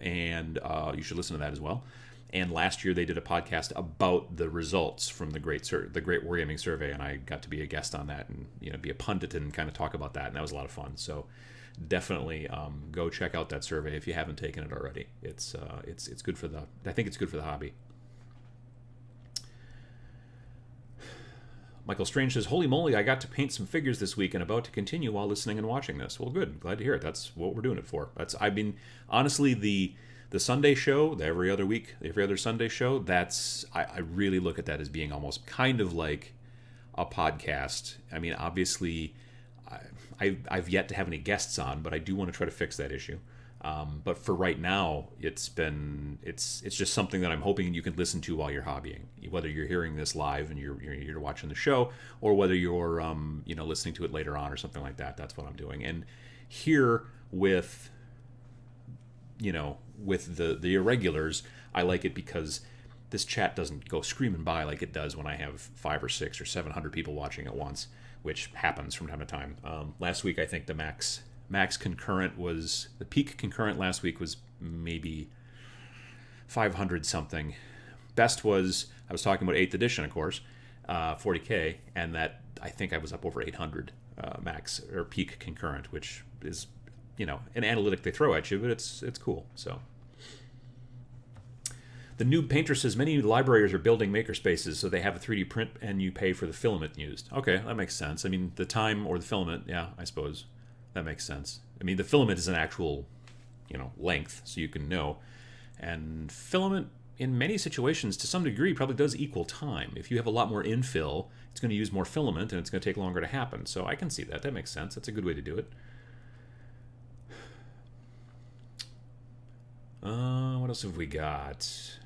and you should listen to that as well. And last year they did a podcast about the results from the Great Wargaming survey, and I got to be a guest on that and be a pundit and kind of talk about that, and that was a lot of fun. So definitely go check out that survey if you haven't taken it already. It's good for I think it's good for the hobby. Michael Strange says, "Holy moly, I got to paint some figures this week and about to continue while listening and watching this." Well, good. Glad to hear it. That's what we're doing it for. Honestly, the Sunday show, the every other Sunday show, I really look at that as being almost kind of like a podcast. I mean, obviously, I've yet to have any guests on, but I do want to try to fix that issue. But for right now, it's just something that I'm hoping you can listen to while you're hobbying, whether you're hearing this live and you're watching the show, or whether you're listening to it later on or something like that. That's what I'm doing. And here with the irregulars, I like it because this chat doesn't go screaming by like it does when I have 500 or 600 or 700 people watching at once, which happens from time to time. Last week, I think the max concurrent was, the peak concurrent last week was maybe 500 something. Best was, I was talking about 8th edition, of course, 40K, and that I think I was up over 800 max or peak concurrent, which is an analytic they throw at you, but it's cool. So the Noob Painter says, "Many libraries are building makerspaces, so they have a 3D print and you pay for the filament used." Okay, that makes sense. I mean, the time or the filament, yeah, I suppose that makes sense. I mean, the filament is an actual, length, so you can know. And filament, in many situations, to some degree, probably does equal time. If you have a lot more infill, it's going to use more filament, and it's going to take longer to happen. So I can see that. That makes sense. That's a good way to do it. What else have we got?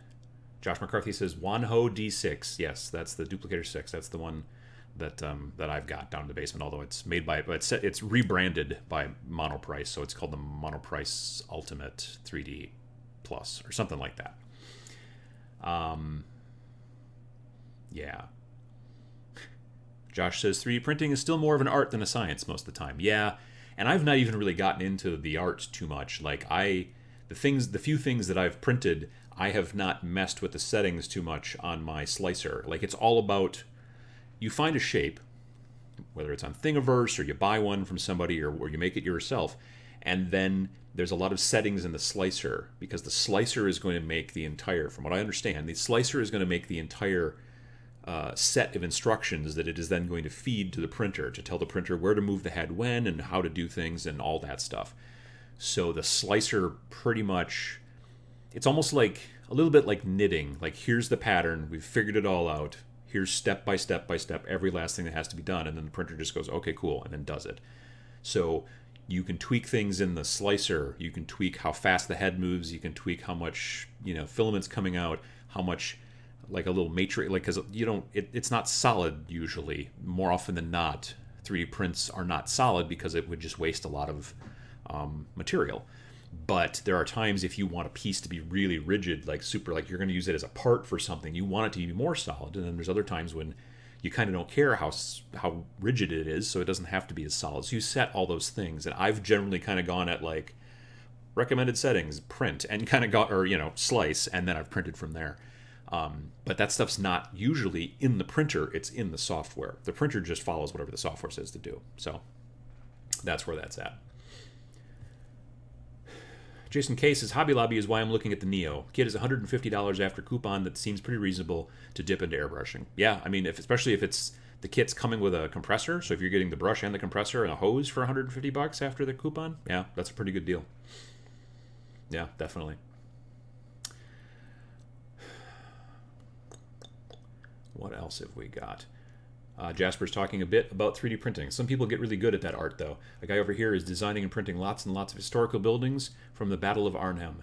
Josh McCarthy says, Wanho D6. Yes, that's the Duplicator 6. That's the one that I've got down in the basement, although it's made by, but it's rebranded by Monoprice, so it's called the Monoprice Ultimate 3D Plus or something like that. Yeah. Josh says 3D printing is still more of an art than a science most of the time. Yeah, and I've not even really gotten into the art too much. Like the few things that I've printed, I have not messed with the settings too much on my slicer. Like, it's all about, you find a shape, whether it's on Thingiverse or you buy one from somebody or you make it yourself, and then there's a lot of settings in the slicer, because the slicer is going to make the entire, from what I understand, the slicer is going to make the entire set of instructions that it is then going to feed to the printer to tell the printer where to move the head when and how to do things and all that stuff. So the slicer pretty much, it's almost like a little bit like knitting. Like, here's the pattern, we've figured it all out, here's step by step by step every last thing that has to be done, and then the printer just goes, okay, cool, and then does it. So you can tweak things in the slicer, you can tweak how fast the head moves, you can tweak how much filament's coming out, how much, like a little matrix, like, because it's not solid usually. More often than not, 3D prints are not solid because it would just waste a lot of material. But there are times if you want a piece to be really rigid, like you're going to use it as a part for something, you want it to be more solid. And then there's other times when you kind of don't care how rigid it is, so it doesn't have to be as solid. So you set all those things, and I've generally kind of gone at like recommended settings, print, and kind of got, or slice, and then I've printed from there. But that stuff's not usually in the printer, it's in the software. The printer just follows whatever the software says to do. So that's where that's at. Jason K says, Hobby Lobby is why I'm looking at the Neo. Kit is $150 after coupon. That seems pretty reasonable to dip into airbrushing. Yeah, I mean, especially if it's the kit's coming with a compressor, so if you're getting the brush and the compressor and a hose for $150 after the coupon, yeah, that's a pretty good deal. Yeah, definitely. What else have we got? Jasper's talking a bit about 3D printing. Some people get really good at that art, though. A guy over here is designing and printing lots and lots of historical buildings from the Battle of Arnhem.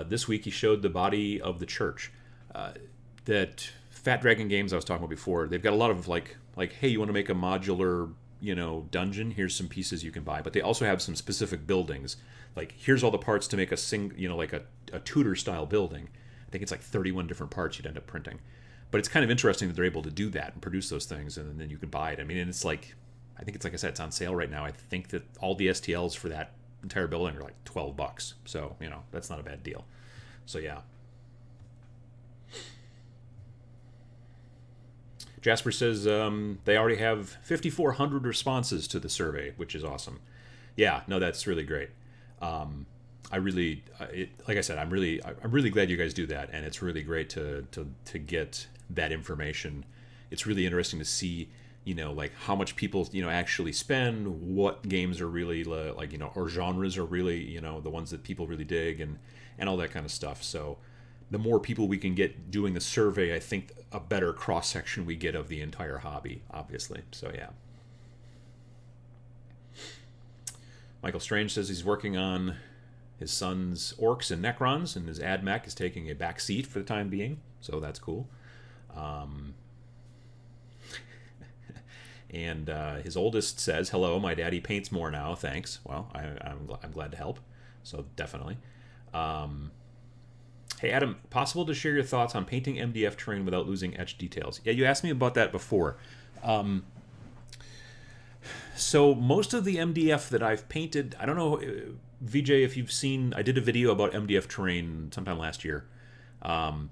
This week he showed the body of the church. That Fat Dragon Games I was talking about before, they've got a lot of like, hey, you want to make a modular, dungeon? Here's some pieces you can buy. But they also have some specific buildings. Like, here's all the parts to make like a Tudor-style building. I think it's like 31 different parts you'd end up printing. But it's kind of interesting that they're able to do that and produce those things, and then you can buy it. I mean, and it's like, I think it's like I said, it's on sale right now. I think that all the STLs for that entire building are like $12. So, that's not a bad deal. So, yeah. Jasper says they already have 5,400 responses to the survey, which is awesome. Yeah, no, that's really great. Like I said, I'm really glad you guys do that, and it's really great to get that information. It's really interesting to see, like how much people, actually spend, what games are really like, or genres are really, the ones that people really dig, and all that kind of stuff. So the more people we can get doing the survey, I think a better cross-section we get of the entire hobby, obviously. So, yeah. Michael Strange says he's working on his son's Orcs and Necrons, and his AdMech is taking a back seat for the time being, so that's cool. And his oldest says, hello, my daddy paints more now, thanks. Well, I'm glad to help, so definitely. Hey, Adam, possible to share your thoughts on painting MDF terrain without losing etched details? Yeah, you asked me about that before. So most of the MDF that I've painted, I don't know, VJ, if you've seen, I did a video about MDF terrain sometime last year. And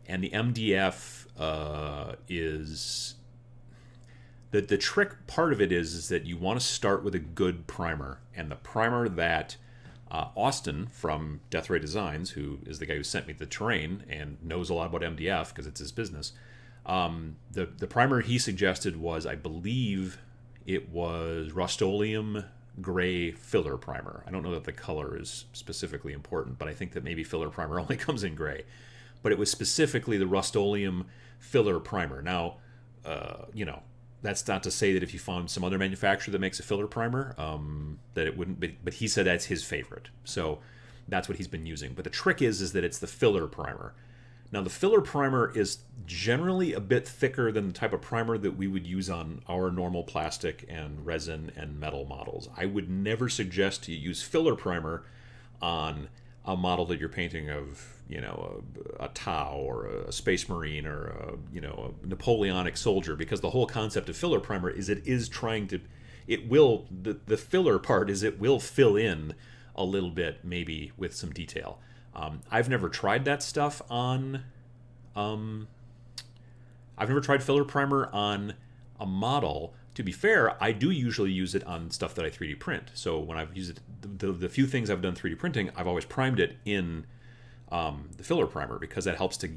the MDF is... The trick part of it is that you want to start with a good primer. And the primer that Austin from Death Ray Designs, who is the guy who sent me the terrain and knows a lot about MDF because it's his business, the primer he suggested was, I believe it was Rust-Oleum gray filler primer. I don't know that the color is specifically important, but I think that maybe filler primer only comes in gray. But it was specifically the Rust-Oleum filler primer. Now, that's not to say that if you found some other manufacturer that makes a filler primer, that it wouldn't be, but he said that's his favorite. So that's what he's been using. But the trick is that it's the filler primer. Now, the filler primer is generally a bit thicker than the type of primer that we would use on our normal plastic and resin and metal models. I would never suggest you use filler primer on a model that you're painting of, a Tau or a Space Marine or a Napoleonic soldier, because the whole concept of filler primer is the filler part is it will fill in a little bit, maybe with some detail. I've never tried that stuff on. I've never tried filler primer on a model. To be fair, I do usually use it on stuff that I 3D print. So when I've used it, the few things I've done 3D printing, I've always primed it in the filler primer, because that helps to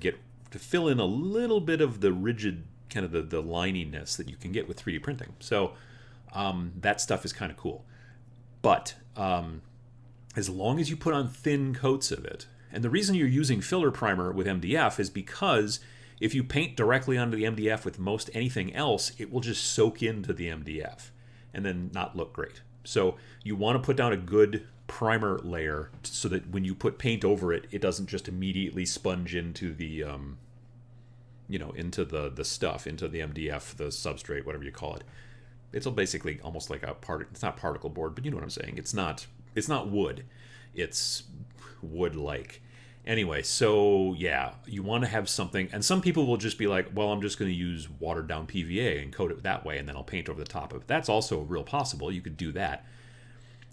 fill in a little bit of the rigid kind of the lininess that you can get with 3D printing. So that stuff is kind of cool. But as long as you put on thin coats of it, and the reason you're using filler primer with MDF is because if you paint directly onto the MDF with most anything else, it will just soak into the MDF and then not look great. So you want to put down a good primer layer so that when you put paint over it, it doesn't just immediately sponge into the, into the stuff, into the MDF, the substrate, whatever you call it. It's basically almost like it's not particle board, but you know what I'm saying. It's not wood. It's wood-like. Anyway, so yeah, you want to have something, and some people will just be like, well, I'm just going to use watered down PVA and coat it that way, and then I'll paint over the top of it. That's also real possible. You could do that.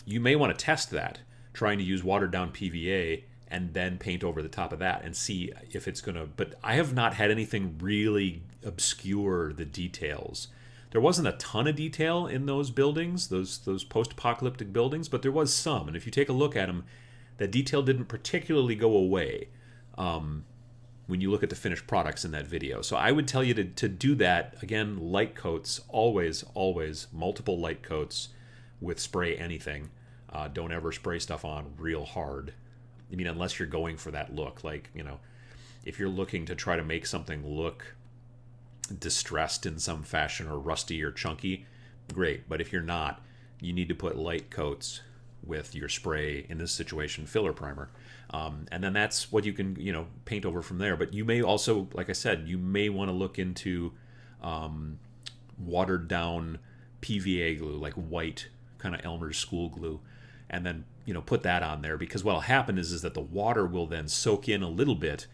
You may want to test that, trying to use watered down PVA and then paint over the top of that and see if it's going to, but I have not had anything really obscure the details. There wasn't a ton of detail in those buildings, those post-apocalyptic buildings, but there was some. And if you take a look at them, that detail didn't particularly go away. when you look at the finished products in that video. So I would tell you to do that. Again, light coats, always, always multiple light coats with spray anything. Don't ever spray stuff on real hard. I mean, unless you're going for that look. Like, you know, if you're looking to try to make something look distressed in some fashion or rusty or chunky, great. But if you're not, you need to put light coats with your spray, in this situation, filler primer. And then that's what you can, you know, paint over from there. But you may also, like I said, you may want to look into watered down PVA glue, like white kind of Elmer's school glue, and then, you know, put that on there, because what'll happen is that the water will then soak in a little bit.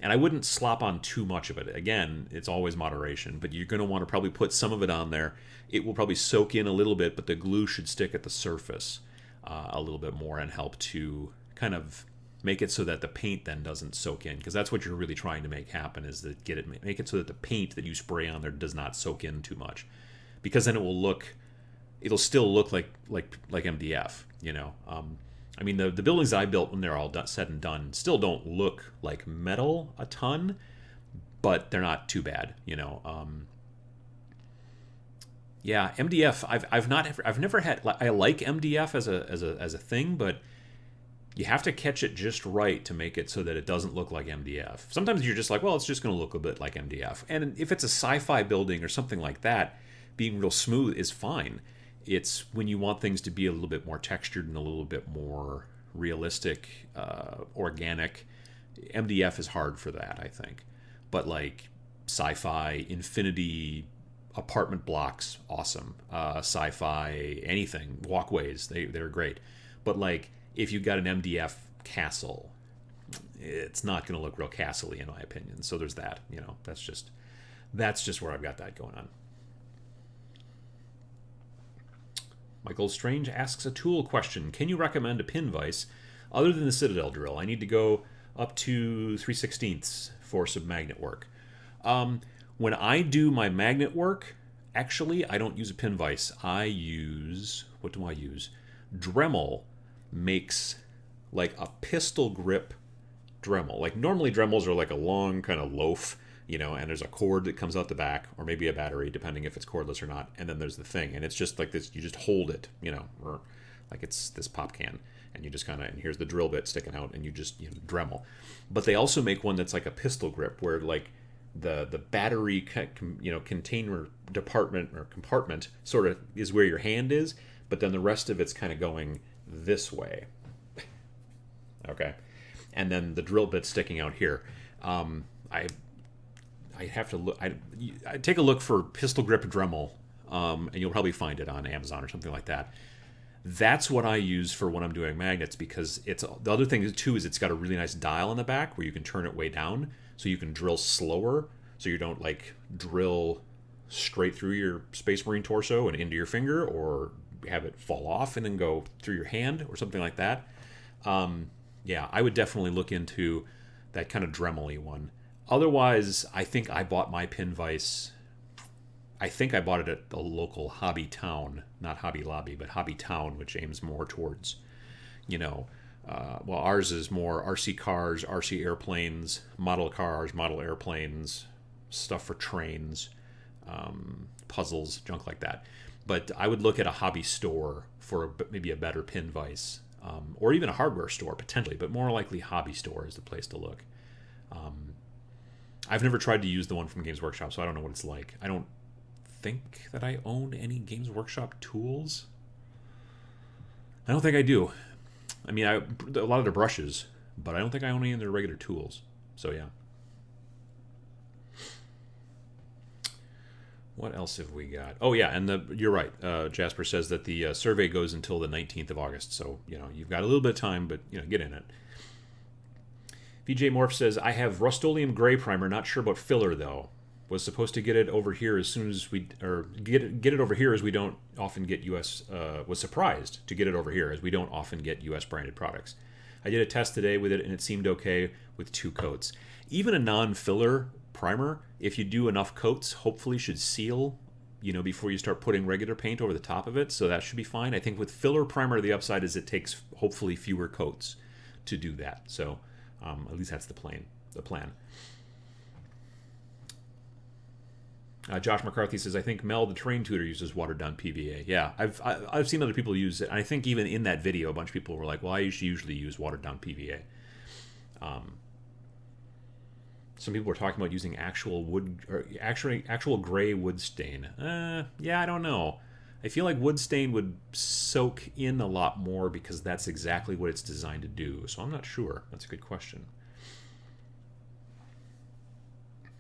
And I wouldn't slop on too much of it. Again, it's always moderation, but you're going to want to probably put some of it on there. It will probably soak in a little bit, but the glue should stick at the surface a little bit more and help to kind of make it so that the paint then doesn't soak in, because that's what you're really trying to make happen, is that make it so that the paint that you spray on there does not soak in too much, because then it'll still look like MDF, you know. I mean, the buildings that I built when they're all said and done still don't look like metal a ton, but they're not too bad, you know. Yeah, MDF. I've never had. I like MDF as a thing, but you have to catch it just right to make it so that it doesn't look like MDF. Sometimes you're just like, well, it's just going to look a bit like MDF. And if it's a sci-fi building or something like that, being real smooth is fine. It's when you want things to be a little bit more textured and a little bit more realistic, organic. MDF is hard for that, I think. But like sci-fi, infinity, apartment blocks, awesome. Sci-fi, anything, walkways, they're great. But like if you got an MDF castle, it's not going to look real castle-y in my opinion. So there's that. You know, that's just where I've got that going on. Michael Strange asks a tool question. Can you recommend a pin vise other than the Citadel drill? I need to go up to 3/16 for some magnet work. When I do my magnet work, actually, I don't use a pin vise. What do I use? Dremel makes like a pistol grip Dremel. Like normally Dremels are like a long kind of loaf, you know, and there's a cord that comes out the back, or maybe a battery, depending if it's cordless or not. And then there's the thing, and it's just like this. You just hold it, you know, or like it's this pop can, and you just kind of, and here's the drill bit sticking out, and you just, you know, Dremel. But they also make one that's like a pistol grip, where like the battery, you know, container department or compartment sort of is where your hand is, but then the rest of it's kind of going this way. Okay, and then the drill bit sticking out here. I have to look. I take a look for pistol grip Dremel, and you'll probably find it on Amazon or something like that. That's what I use for when I'm doing magnets, because it's the other thing too is it's got a really nice dial in the back where you can turn it way down, so you can drill slower, so you don't like drill straight through your Space Marine torso and into your finger, or have it fall off and then go through your hand or something like that. Yeah, I would definitely look into that kind of Dremel-y one. Otherwise, I think I bought my pin vise. I think I bought it at the local Hobby Town, not Hobby Lobby, but Hobby Town, which aims more towards, you know, well, ours is more RC cars, RC airplanes, model cars, model airplanes, stuff for trains, puzzles, junk like that. But I would look at a hobby store for maybe a better pin vise, or even a hardware store potentially, but more likely hobby store is the place to look. I've never tried to use the one from Games Workshop, so I don't know what it's like. I don't think that I own any Games Workshop tools. I don't think I do. I mean, a lot of their brushes, but I don't think I own any of their regular tools. So yeah. What else have we got? Oh yeah, and you're right. Jasper says that the survey goes until the 19th of August, so you know you've got a little bit of time, but you know, get in it. VJ Morph says, I have Rust-Oleum Gray Primer, not sure about filler though. Was supposed to get it over here as soon as we, or get it over here as we don't often get US, was surprised to get it over here as we don't often get US branded products. I did a test today with it and it seemed okay with 2 coats. Even a non-filler primer, if you do enough coats, hopefully should seal, you know, before you start putting regular paint over the top of it, so that should be fine. I think with filler primer, the upside is it takes hopefully fewer coats to do that. So at least that's the plan. the plan. Josh McCarthy says, I think Mel, the terrain tutor, uses watered down PVA. Yeah, I've seen other people use it. And I think even in that video, a bunch of people were like, well, I usually use watered down PVA. Some people were talking about using actual wood, or actual gray wood stain. Yeah, I don't know. I feel like wood stain would soak in a lot more because that's exactly what it's designed to do. So I'm not sure. That's a good question.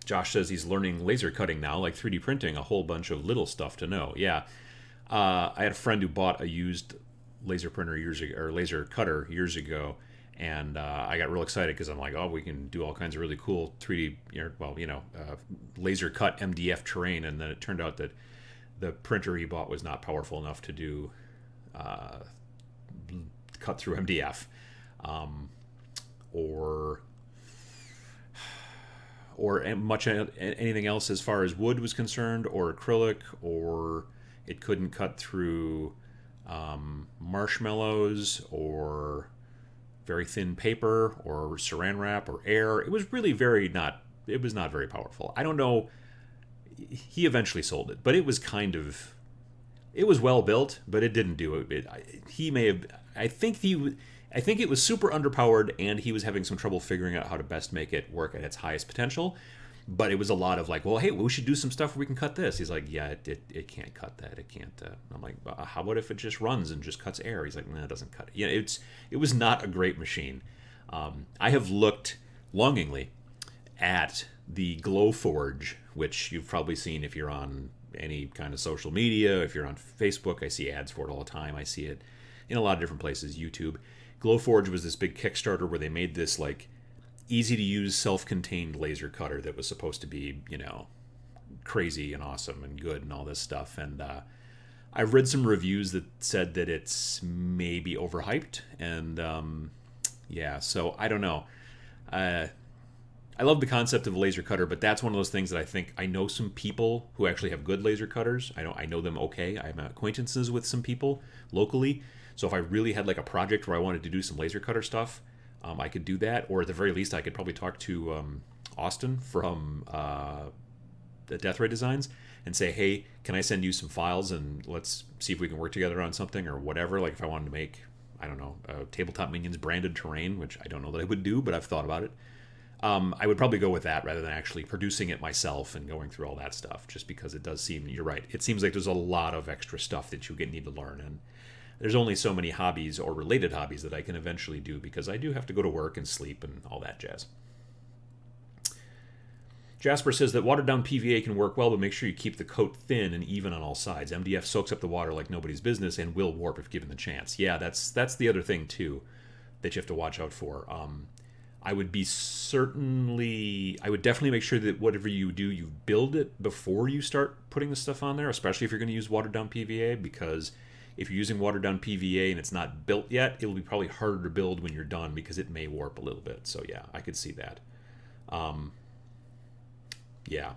Josh says he's learning laser cutting now, like 3D printing, a whole bunch of little stuff to know. Yeah. I had a friend who bought a used laser printer years ago, or laser cutter years ago, and I got real excited because I'm like, oh, we can do all kinds of really cool 3D, laser cut MDF terrain. And then it turned out that the printer he bought was not powerful enough to do cut through MDF, or much anything else as far as wood was concerned, or acrylic, or it couldn't cut through marshmallows, or very thin paper, or saran wrap, or air. It was really it was not very powerful. I don't know. He eventually sold it, but it was it was well built, but it didn't do it. I think it was super underpowered, and he was having some trouble figuring out how to best make it work at its highest potential. But it was a lot of like, well, hey, we should do some stuff where we can cut this. He's like, yeah, it can't cut that. It can't. I'm like, how about if it just runs and just cuts air? He's like, nah, it doesn't cut it. Yeah, it was not a great machine. I have looked longingly at the Glowforge, which you've probably seen if you're on any kind of social media. If you're on Facebook, I see ads for it all the time. I see it in a lot of different places, YouTube. Glowforge was this big Kickstarter where they made this like easy to use self-contained laser cutter that was supposed to be, crazy and awesome and good and all this stuff. And I've read some reviews that said that it's maybe overhyped. And so I don't know. I love the concept of a laser cutter, but that's one of those things that I think I know some people who actually have good laser cutters. I know them okay. I have acquaintances with some people locally. So if I really had like a project where I wanted to do some laser cutter stuff, I could do that. Or at the very least, I could probably talk to Austin from the Death Ray Designs and say, hey, can I send you some files and let's see if we can work together on something or whatever. Like if I wanted to make, I don't know, Tabletop Minions branded terrain, which I don't know that I would do, but I've thought about it. I would probably go with that rather than actually producing it myself and going through all that stuff, just because it does seem, you're right, it seems like there's a lot of extra stuff that you need to learn, and there's only so many hobbies or related hobbies that I can eventually do because I do have to go to work and sleep and all that jazz. Jasper says that watered down PVA can work well, but make sure you keep the coat thin and even on all sides. MDF soaks up the water like nobody's business and will warp if given the chance. Yeah, that's the other thing too that you have to watch out for. I would definitely make sure that whatever you do, you build it before you start putting the stuff on there, especially if you're going to use watered down PVA, because if you're using watered down PVA and it's not built yet, it'll be probably harder to build when you're done because it may warp a little bit. So yeah, I could see that. Yeah.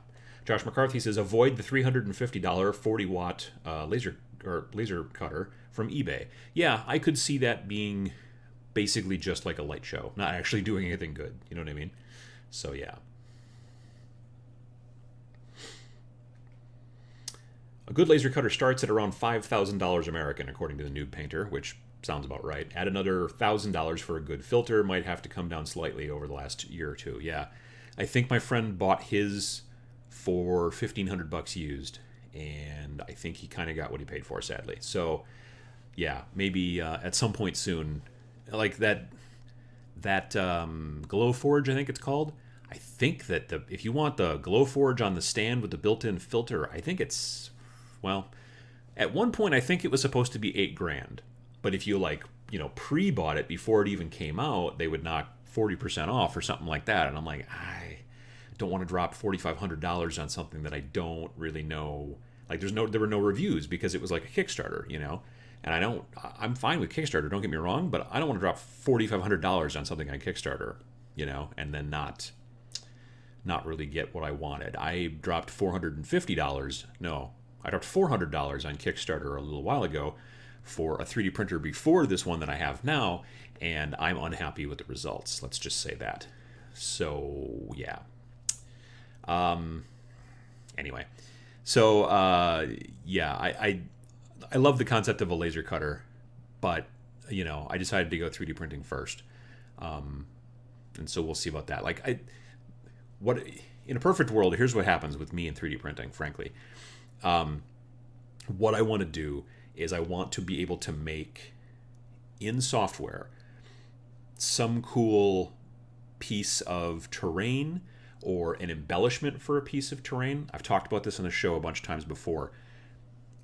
Josh McCarthy says, avoid the $350 40-watt laser cutter from eBay. Yeah, I could see that being basically just like a light show, not actually doing anything good. You know what I mean? So yeah. A good laser cutter starts at around $5,000 American, according to the Noob Painter, which sounds about right. Add another $1,000 for a good filter. Might have to come down slightly over the last year or two. Yeah, I think my friend bought his for $1,500 used, and I think he kind of got what he paid for, sadly. So yeah, maybe at some point soon, like that Glowforge, I think it's called. I think that if you want the Glowforge on the stand with the built-in filter, I think it's, well, at one point I think it was supposed to be $8,000, but if you pre-bought it before it even came out, they would knock 40% off or something like that. And I'm like, I don't want to drop $4,500 on something that I don't really know. Like there were no reviews because it was like a Kickstarter, And I'm fine with Kickstarter, don't get me wrong, but I don't want to drop $4,500 on something on Kickstarter, and then not really get what I wanted. I dropped $450. No, I dropped $400 on Kickstarter a little while ago for a 3D printer before this one that I have now, and I'm unhappy with the results. Let's just say that. So yeah. Anyway, so yeah, I love the concept of a laser cutter, but I decided to go 3D printing first, and so we'll see about that. Like what in a perfect world, here's what happens with me and 3D printing. Frankly, what I want to do is I want to be able to make in software some cool piece of terrain or an embellishment for a piece of terrain. I've talked about this on the show a bunch of times before.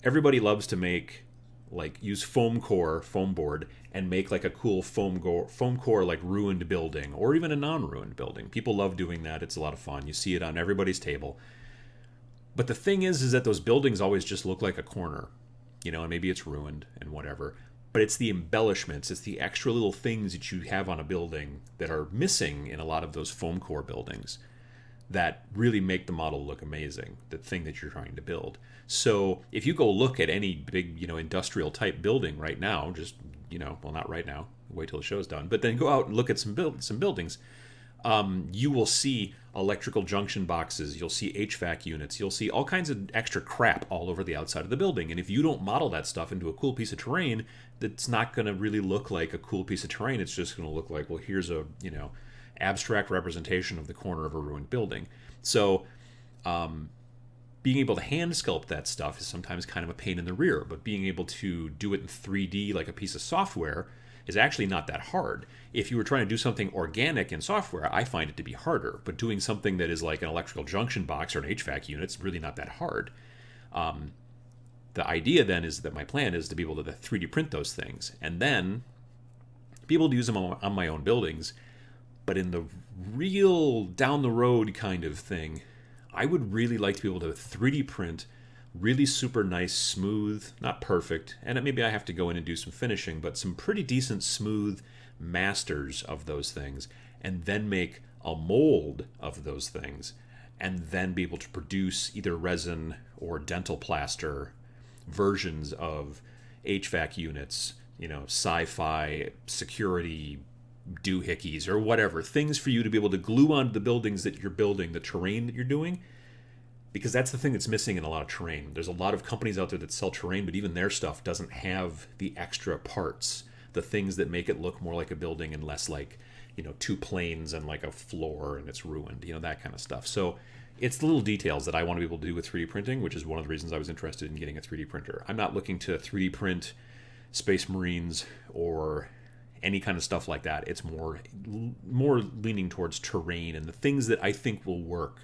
Everybody loves to make, like, use foam board, and make like a cool foam core like ruined building, or even a non-ruined building. People love doing that. It's a lot of fun. You see it on everybody's table. But the thing is that those buildings always just look like a corner, and maybe it's ruined and whatever. But it's the embellishments, it's the extra little things that you have on a building that are missing in a lot of those foam core buildings that really make the model look amazing, the thing that you're trying to build. So if you go look at any big, industrial type building right now, just, well, not right now, wait till the show's done, but then go out and look at some buildings, you will see electrical junction boxes, you'll see HVAC units, you'll see all kinds of extra crap all over the outside of the building. And if you don't model that stuff into a cool piece of terrain, that's not going to really look like a cool piece of terrain. It's just going to look like, well, here's a, abstract representation of the corner of a ruined building. So being able to hand sculpt that stuff is sometimes kind of a pain in the rear, but being able to do it in 3D like a piece of software is actually not that hard. If you were trying to do something organic in software, I find it to be harder, but doing something that is like an electrical junction box or an HVAC unit is really not that hard. The idea then is that my plan is to be able to 3D print those things and then be able to use them on my own buildings. But in the real down the road kind of thing, I would really like to be able to 3D print really super nice, smooth, not perfect, and maybe I have to go in and do some finishing, but some pretty decent, smooth masters of those things, and then make a mold of those things, and then be able to produce either resin or dental plaster versions of HVAC units, sci-fi, security, doohickeys, or whatever, things for you to be able to glue onto the buildings that you're building, the terrain that you're doing, because that's the thing that's missing in a lot of terrain. There's a lot of companies out there that sell terrain, but even their stuff doesn't have the extra parts, the things that make it look more like a building and less like, two planes and like a floor and it's ruined, that kind of stuff. So it's the little details that I want to be able to do with 3D printing, which is one of the reasons I was interested in getting a 3D printer. I'm not looking to 3D print Space Marines or any kind of stuff like that. It's more leaning towards terrain and the things that I think will work.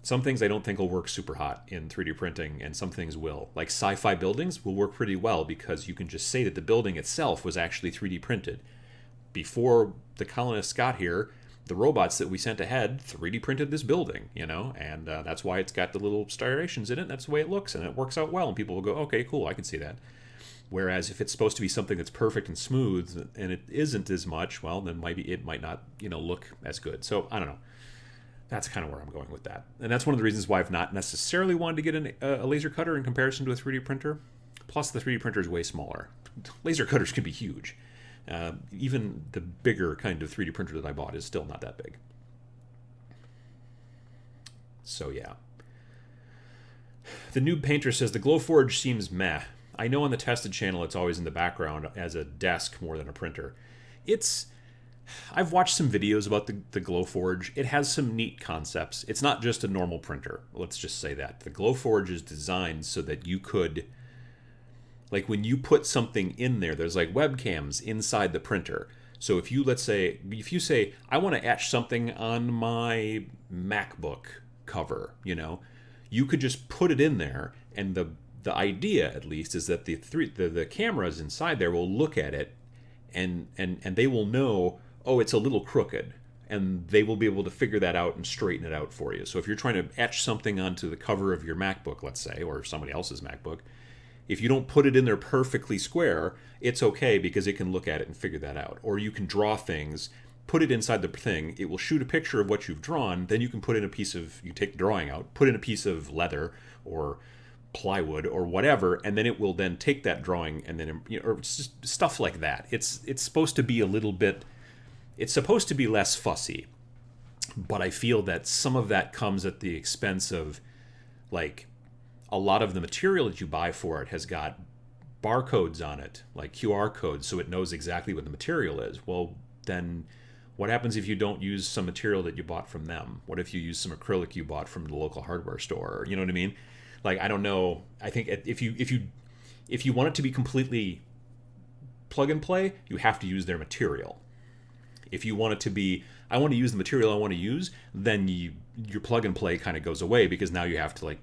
Some things I don't think will work super hot in 3D printing, and some things will. Like sci-fi buildings will work pretty well because you can just say that the building itself was actually 3D printed. Before the colonists got here, the robots that we sent ahead 3D printed this building, and that's why it's got the little striations in it. That's the way it looks, and it works out well, and people will go, okay, cool, I can see that. Whereas if it's supposed to be something that's perfect and smooth, and it isn't as much, well, then maybe it might not, look as good. So I don't know. That's kind of where I'm going with that. And that's one of the reasons why I've not necessarily wanted to get a laser cutter in comparison to a 3D printer. Plus, the 3D printer is way smaller. Laser cutters can be huge. Even the bigger kind of 3D printer that I bought is still not that big. So yeah. The Noob Painter says, the Glowforge seems meh. I know on the tested channel it's always in the background as a desk more than a printer. I've watched some videos about the Glowforge. It has some neat concepts. It's not just a normal printer. Let's just say that. The Glowforge is designed so that you could, like when you put something in there, there's like webcams inside the printer. So if you say, I want to etch something on my MacBook cover, you could just put it in there, and the idea, at least, is that the cameras inside there will look at it and they will know, oh, it's a little crooked, and they will be able to figure that out and straighten it out for you. So if you're trying to etch something onto the cover of your MacBook, let's say, or somebody else's MacBook, if you don't put it in there perfectly square, it's okay because it can look at it and figure that out. Or you can draw things, put it inside the thing, it will shoot a picture of what you've drawn, then you can put in you take the drawing out, put in a piece of leather or plywood or whatever, and then it will then take that drawing and then, or just stuff like that. It's supposed to be a little bit it's supposed to be less fussy, but I feel that some of that comes at the expense of, like, a lot of the material that you buy for it has got barcodes on it, like QR codes, so it knows exactly what the material is. Well, then what happens if you don't use some material that you bought from them? What if you use some acrylic you bought from the local hardware store? You know what I mean? Like, I don't know. I think if you want it to be completely plug and play, you have to use their material. If you want it to be, I want to use the material I want to use, then your plug and play kind of goes away, because now you have to, like,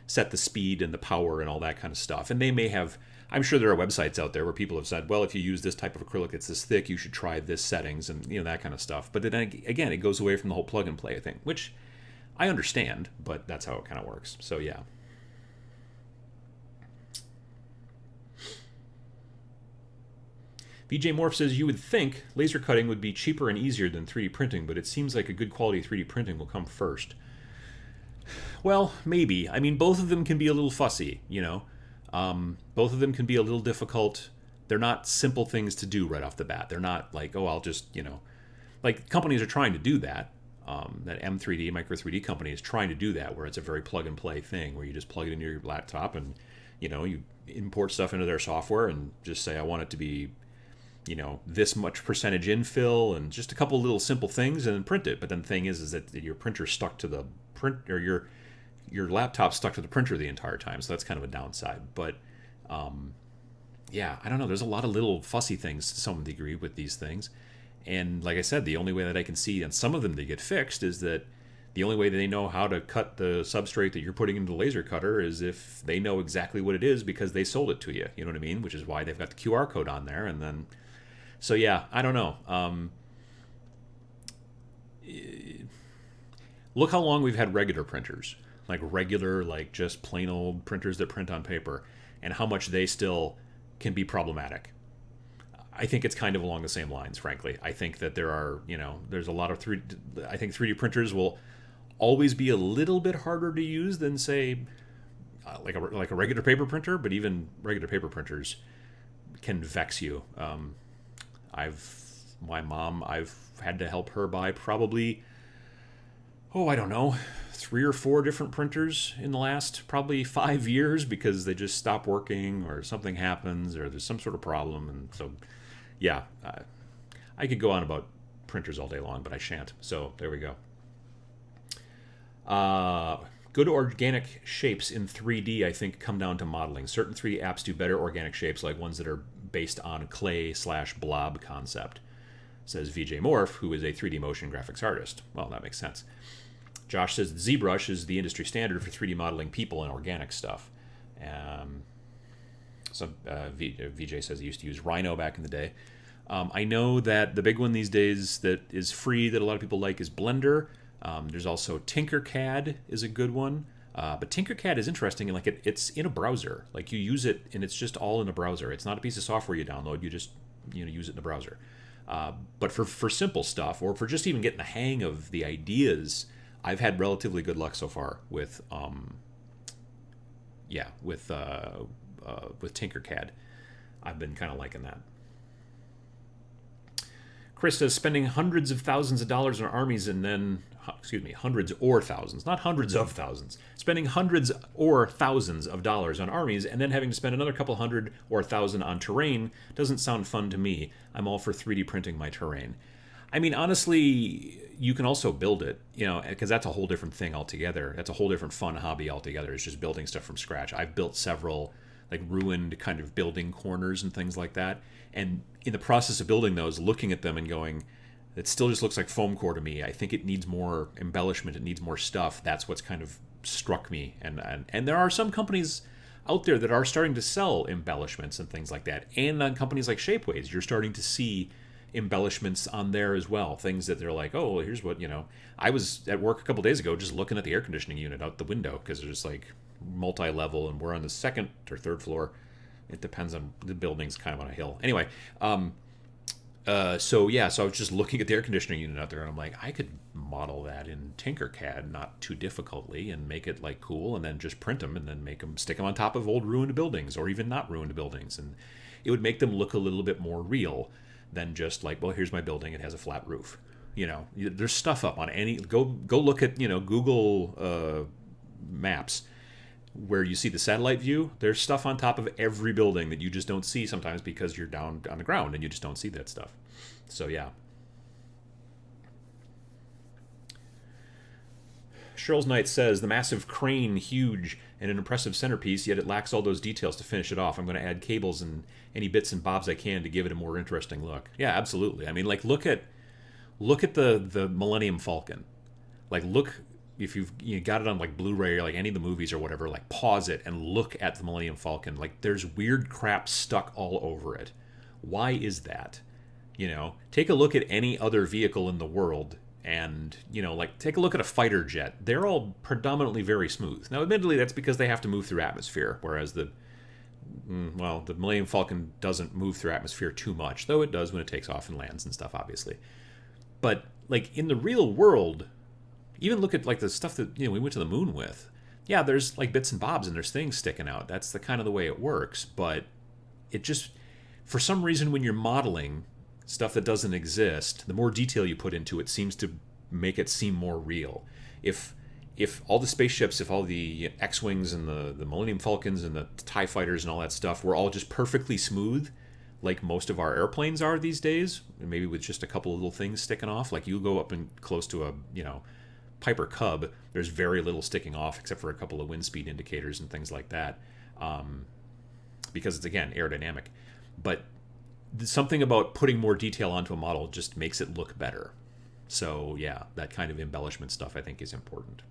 set the speed and the power and all that kind of stuff. And they may have, I'm sure there are websites out there where people have said, well, if you use this type of acrylic, it's this thick, you should try this settings, and that kind of stuff. But then again, it goes away from the whole plug and play thing, which I understand, but that's how it kind of works. So yeah. VJ Morph says, you would think laser cutting would be cheaper and easier than 3D printing, but it seems like a good quality 3D printing will come first. Well, maybe. I mean, both of them can be a little fussy, both of them can be a little difficult. They're not simple things to do right off the bat. They're not like, oh, I'll just, like, companies are trying to do that. That M3D, Micro 3D company, is trying to do that, where it's a very plug and play thing, where you just plug it into your laptop and, you import stuff into their software and just say, I want it to be, this much percentage infill and just a couple little simple things, and then print it. But then the thing is that your printer's stuck to the print, or your laptop's stuck to the printer the entire time. So that's kind of a downside. But yeah, I don't know. There's a lot of little fussy things to some degree with these things. And like I said, the only way that I can see on some of them they get fixed is that the only way that they know how to cut the substrate that you're putting into the laser cutter is if they know exactly what it is, because they sold it to you. You know what I mean? Which is why they've got the QR code on there. And then, so yeah, I don't know. Look how long we've had regular printers, like just plain old printers that print on paper, and how much they still can be problematic. I think it's kind of along the same lines, frankly. I think that there are, there's a lot of I think 3D printers will always be a little bit harder to use than, say, like a regular paper printer, but even regular paper printers can vex you. My mom, I've had to help her buy probably, I don't know, 3 or 4 different printers in the last probably 5 years, because they just stop working, or something happens, or there's some sort of problem. And so, yeah, I could go on about printers all day long, but I shan't. So there we go. Good organic shapes in 3D, I think, come down to modeling. Certain 3D apps do better organic shapes, like ones that are based on clay/blob concept, says VJ Morph, who is a 3D motion graphics artist. Well, that makes sense. Josh says ZBrush is the industry standard for 3D modeling people and organic stuff. VJ says he used to use Rhino back in the day. I know that the big one these days that is free that a lot of people like is Blender. There's also Tinkercad is a good one. But Tinkercad is interesting, and like it's in a browser. Like, you use it and it's just all in a browser. It's not a piece of software you download. You just use it in a browser. But for simple stuff, or for just even getting the hang of the ideas, I've had relatively good luck so far with Tinkercad. I've been kind of liking that. Chris says spending hundreds of thousands of dollars on armies and then, hundreds or thousands, not hundreds of thousands, spending hundreds or thousands of dollars on armies and then having to spend another couple hundred or $1,000 on terrain doesn't sound fun to me. I'm all for 3D printing my terrain. I mean, honestly, you can also build it, because that's a whole different thing altogether. That's a whole different fun hobby altogether. It's just building stuff from scratch. I've built several like ruined kind of building corners and things like that. And in the process of building those, looking at them and going, it still just looks like foam core to me. I think it needs more embellishment. It needs more stuff. That's what's kind of struck me. And there are some companies out there that are starting to sell embellishments and things like that. And on companies like Shapeways, you're starting to see embellishments on there as well. Things that they're like, oh, well, here's what, I was at work a couple days ago just looking at the air conditioning unit out the window, because there's like multi-level and we're on the 2nd or 3rd floor. It depends on the building's kind of on a hill. Anyway, so I was just looking at the air conditioning unit out there, and I'm like, I could model that in Tinkercad not too difficultly and make it like cool, and then just print them and then stick them on top of old ruined buildings, or even not ruined buildings, and it would make them look a little bit more real. than just like, well, here's my building, it has a flat roof. There's stuff up on any, go look at, Google Maps where you see the satellite view. There's stuff on top of every building that you just don't see sometimes because you're down on the ground and you just don't see that stuff. So yeah. Sheryl's Knight says, the massive crane, huge and an impressive centerpiece, yet it lacks all those details to finish it off. I'm going to add cables and any bits and bobs I can to give it a more interesting look. Yeah, absolutely. I mean, like, look at the Millennium Falcon. Like, look, if you got it on like Blu-ray or like any of the movies or whatever, like pause it and look at the Millennium Falcon. Like, there's weird crap stuck all over it. Why is that? Take a look at any other vehicle in the world and, like, take a look at a fighter jet. They're all predominantly very smooth. Now, admittedly, that's because they have to move through atmosphere, whereas the Millennium Falcon doesn't move through atmosphere too much, though it does when it takes off and lands and stuff, obviously. But, like, in the real world, even look at, like, the stuff that, we went to the moon with. Yeah, there's, like, bits and bobs and there's things sticking out. That's the kind of the way it works. But it just, for some reason, when you're modeling stuff that doesn't exist, the more detail you put into it seems to make it seem more real. If all the spaceships, if all the X-Wings and the Millennium Falcons and the TIE Fighters and all that stuff were all just perfectly smooth, like most of our airplanes are these days, maybe with just a couple of little things sticking off, like you go up and close to a, Piper Cub, there's very little sticking off except for a couple of wind speed indicators and things like that, because it's, again, aerodynamic. But something about putting more detail onto a model just makes it look better. So yeah, that kind of embellishment stuff I think is important.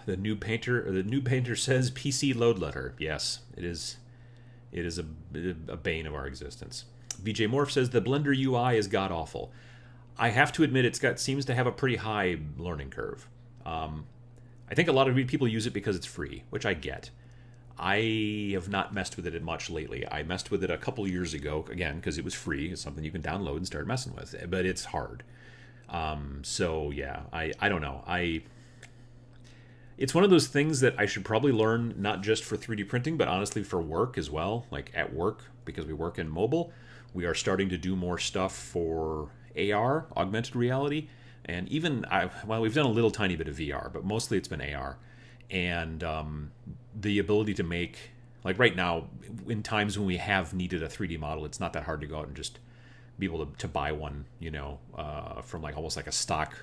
The new painter says PC load letter. Yes, it is a bane of our existence. VJ Morph says the Blender UI is god awful. I have to admit seems to have a pretty high learning curve. I think a lot of people use it because it's free, which I get. I have not messed with it much lately. I messed with it a couple years ago, again, because it was free. It's something you can download and start messing with, but it's hard. So yeah, I don't know. It's one of those things that I should probably learn, not just for 3D printing, but honestly for work as well. Like at work, because we work in mobile, we are starting to do more stuff for AR, augmented reality, and even, we've done a little tiny bit of VR, but mostly it's been AR. And the ability to make, like right now, in times when we have needed a 3D model, it's not that hard to go out and just be able to buy one, from like almost like a stock,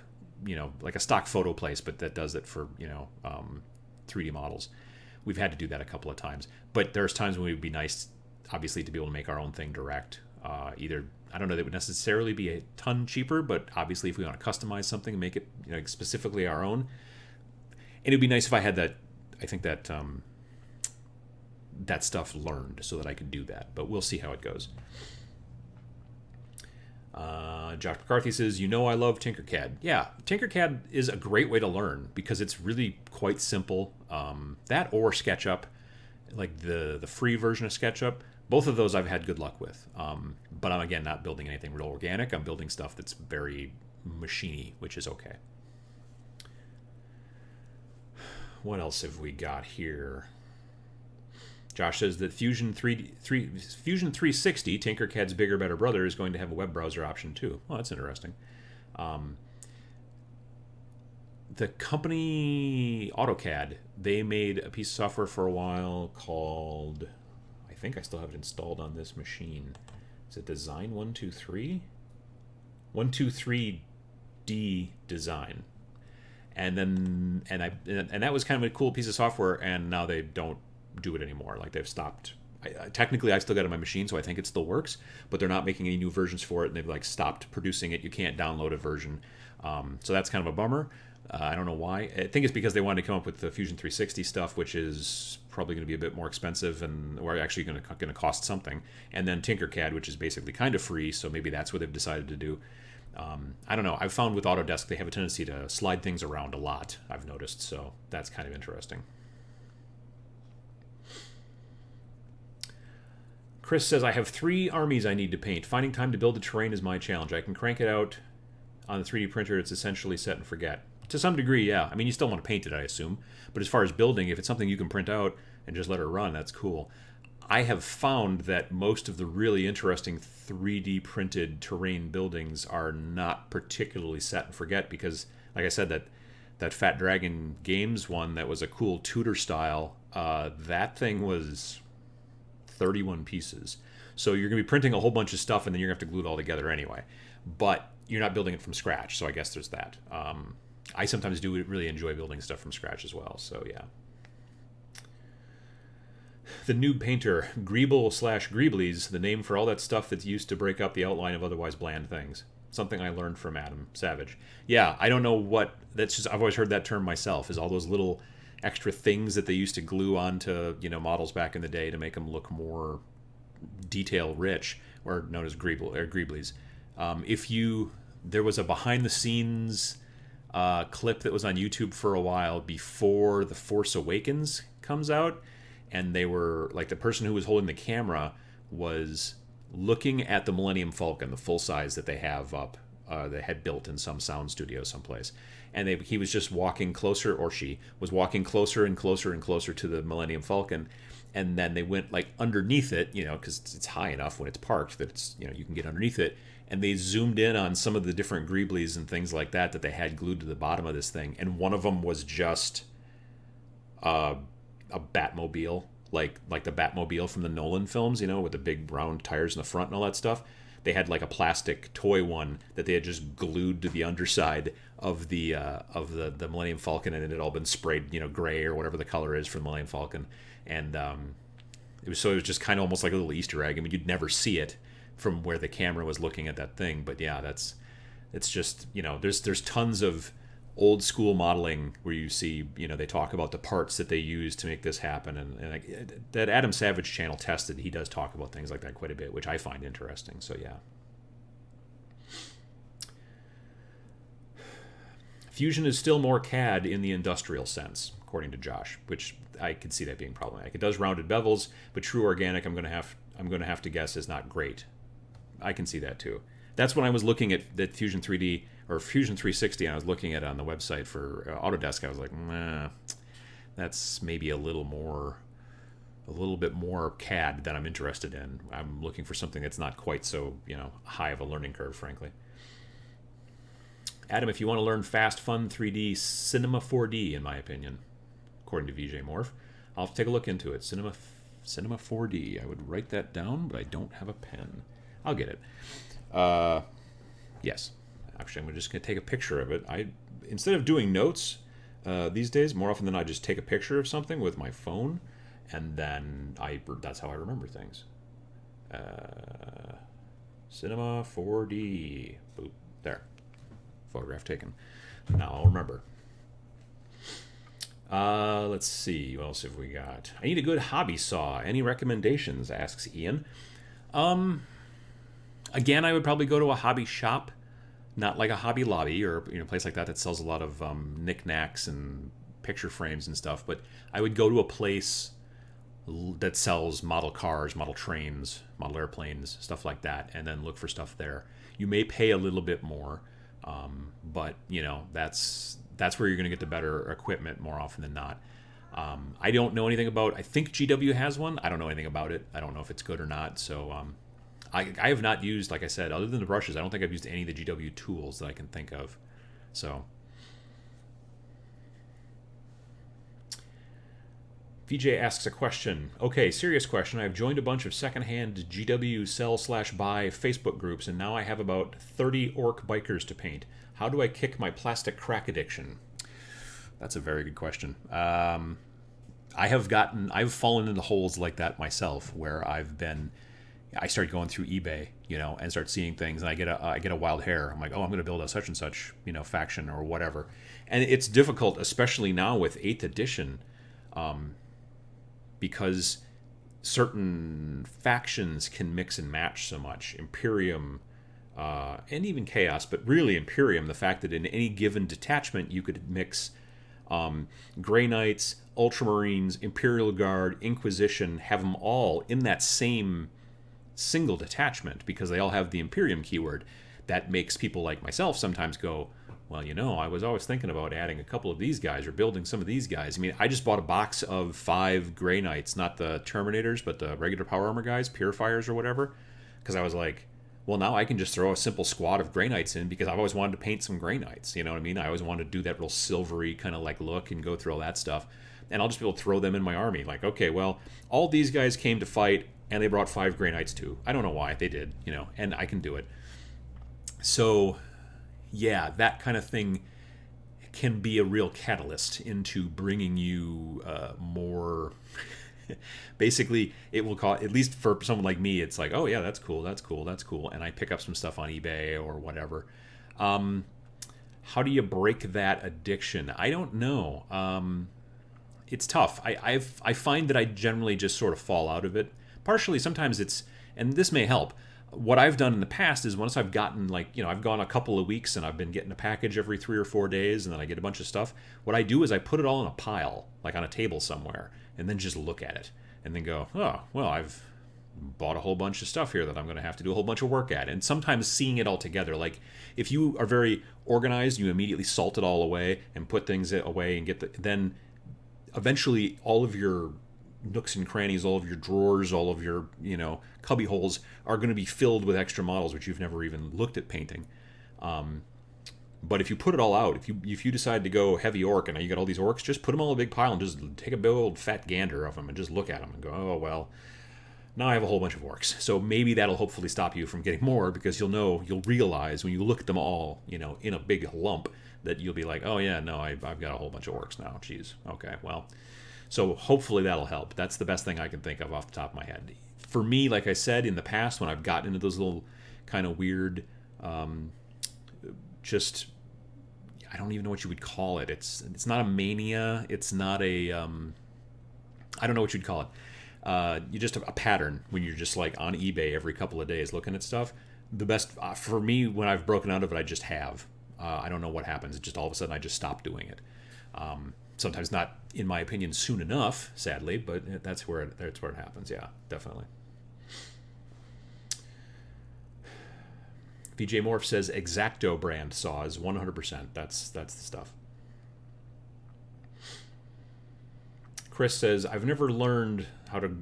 like a stock photo place, but that does it for, 3D models. We've had to do that a couple of times. But there's times when it would be nice, obviously, to be able to make our own thing direct. Either, I don't know that it would necessarily be a ton cheaper, but obviously if we want to customize something and make it specifically our own, and it'd be nice if I had that, I think that that stuff learned so that I could do that. But we'll see how it goes. Josh McCarthy says, I love Tinkercad. Yeah, Tinkercad is a great way to learn because it's really quite simple. That or SketchUp, like the free version of SketchUp, both of those I've had good luck with. But I'm, again, not building anything real organic. I'm building stuff that's very machiney, which is okay. What else have we got here? Josh says that Fusion 360, Tinkercad's bigger, better brother, is going to have a web browser option too. Well, that's interesting. The company AutoCAD, they made a piece of software for a while called, I think I still have it installed on this machine. Is it Design 123? 123D Design. And then that was kind of a cool piece of software, and now they don't do it anymore. Like, they've stopped. Technically, I still got it on my machine, so I think it still works, but they're not making any new versions for it, and they've stopped producing it. You can't download a version, so that's kind of a bummer. I don't know why. I think it's because they wanted to come up with the Fusion 360 stuff, which is probably going to be a bit more expensive or actually going to cost something. And then Tinkercad, which is basically kind of free, so maybe that's what they've decided to do. I don't know. I've found with Autodesk they have a tendency to slide things around a lot, I've noticed, so that's kind of interesting. Chris says, I have 3 armies I need to paint. Finding time to build the terrain is my challenge. I can crank it out on the 3D printer. It's essentially set and forget. To some degree, yeah. I mean, you still want to paint it, I assume. But as far as building, if it's something you can print out and just let it run, that's cool. I have found that most of the really interesting 3D printed terrain buildings are not particularly set and forget because, like I said, that Fat Dragon Games one that was a cool Tudor style, that thing was 31 pieces. So you're going to be printing a whole bunch of stuff and then you're going to have to glue it all together anyway. But you're not building it from scratch, so I guess there's that. I sometimes do really enjoy building stuff from scratch as well, so yeah. The Noob Painter, Greeble/Greeblies, the name for all that stuff that's used to break up the outline of otherwise bland things. Something I learned from Adam Savage. Yeah, I don't know what, that's just, I've always heard that term myself, is all those little extra things that they used to glue onto, models back in the day to make them look more detail rich, or known as Greeblies. There was a behind the scenes clip that was on YouTube for a while before The Force Awakens comes out, and they were like, the person who was holding the camera was looking at the Millennium Falcon, the full size that they have up, they had built in some sound studio someplace, and he was just walking closer, or she was walking closer and closer and closer to the Millennium Falcon, and then they went like underneath it, because it's high enough when it's parked that it's, you can get underneath it, and they zoomed in on some of the different Greeblies and things like that they had glued to the bottom of this thing, and one of them was just a Batmobile, like the Batmobile from the Nolan films, with the big round tires in the front and all that stuff. They had like a plastic toy one that they had just glued to the underside of the Millennium Falcon, and it had all been sprayed, gray or whatever the color is for the Millennium Falcon, and it was just kind of almost like a little Easter egg. I mean, you'd never see it from where the camera was looking at that thing, but yeah, it's just, there's tons of old school modeling where you see, they talk about the parts that they use to make this happen, and that Adam Savage channel Tested, he does talk about things like that quite a bit, which I find interesting. So yeah. Fusion is still more CAD in the industrial sense, according to Josh, which I could see that being problematic. It does rounded bevels, but true organic, I'm going to have to guess, is not great. I can see that too. That's when I was looking at that Fusion 3D or Fusion 360, and I was looking at it on the website for Autodesk. I was like, that's maybe a little bit more CAD than I'm interested in. I'm looking for something that's not quite so, high of a learning curve, frankly. Adam, if you want to learn fast, fun 3D, Cinema 4D, in my opinion, according to VJ Morph. I'll have to take a look into it. Cinema 4D. I would write that down, but I don't have a pen. I'll get it. Yes. Actually, I'm just going to take a picture of it. Instead of doing notes these days, more often than not, I just take a picture of something with my phone, and then that's how I remember things. Cinema 4D. Boop. There. Photograph taken. Now I'll remember. Let's see. What else have we got? I need a good hobby saw. Any recommendations? Asks Ian. Again, I would probably go to a hobby shop, not like a Hobby Lobby or a place like that sells a lot of knickknacks and picture frames and stuff. But I would go to a place that sells model cars, model trains, model airplanes, stuff like that, and then look for stuff there. You may pay a little bit more, but that's where you're going to get the better equipment more often than not. I don't know anything about. I think GW has one. I don't know anything about it. I don't know if it's good or not. So I have not used, like I said, other than the brushes, I don't think I've used any of the GW tools that I can think of. So VJ asks a question. Okay, serious question. I've joined a bunch of secondhand GW sell/buy Facebook groups, and now I have about 30 orc bikers to paint. How do I kick my plastic crack addiction? That's a very good question. I've fallen into holes like that myself, where I start going through eBay, and start seeing things, and I get a wild hair. I'm like, oh, I'm going to build a such and such, faction or whatever. And it's difficult, especially now with 8th edition, because certain factions can mix and match so much. Imperium, and even Chaos, but really Imperium, the fact that in any given detachment you could mix Grey Knights, Ultramarines, Imperial Guard, Inquisition, have them all in that same single detachment because they all have the Imperium keyword. That makes people like myself sometimes go, Well, I was always thinking about adding a couple of these guys or building some of these guys. I mean, I just bought a box of 5 Grey Knights, not the Terminators, but the regular power armor guys, Purifiers or whatever, because I was like, well, now I can just throw a simple squad of Grey Knights in because I've always wanted to paint some Grey Knights. You know what I mean? I always wanted to do that real silvery kind of like look and go through all that stuff. And I'll just be able to throw them in my army. Like, okay, well, all these guys came to fight and they brought 5 Grey Knights too. I don't know why they did, and I can do it. So, yeah, that kind of thing can be a real catalyst into bringing you more. Basically, it will call, at least for someone like me, it's like, oh yeah, that's cool, that's cool, that's cool, and I pick up some stuff on eBay or whatever. How do you break that addiction? I don't know. It's tough. I find that I generally just sort of fall out of it. Partially, sometimes it's, and this may help. What I've done in the past is once I've gotten I've gone a couple of weeks and I've been getting a package every 3 or 4 days, and then I get a bunch of stuff. What I do is I put it all in a pile, like on a table somewhere, and then just look at it and then go, oh, well, I've bought a whole bunch of stuff here that I'm going to have to do a whole bunch of work at. And sometimes seeing it all together, like if you are very organized, you immediately salt it all away and put things away and then eventually all of your nooks and crannies, all of your drawers, all of your, cubby holes are going to be filled with extra models which you've never even looked at painting. But if you put it all out, if you decide to go heavy orc and you got all these orcs, just put them all in a big pile and just take a big old fat gander of them and just look at them and go, oh, well, now I have a whole bunch of orcs. So maybe that'll hopefully stop you from getting more, because you'll realize when you look at them all, in a big lump, that you'll be like, oh yeah, no, I've got a whole bunch of orcs now. Jeez. Okay, well, so hopefully that'll help. That's the best thing I can think of off the top of my head. For me, like I said, in the past, when I've gotten into those little kind of weird, just, I don't even know what you would call it. It's not a mania. It's not a, I don't know what you'd call it. You just a pattern when you're just like on eBay every couple of days looking at stuff. The best for me, when I've broken out of it, I just have. I don't know what happens. It just all of a sudden I just stop doing it. Sometimes not, in my opinion, soon enough, sadly, but that's where it happens. Yeah, definitely. VJ Morph says Exacto brand saws, 100%. That's the stuff. Chris says, I've never learned how to,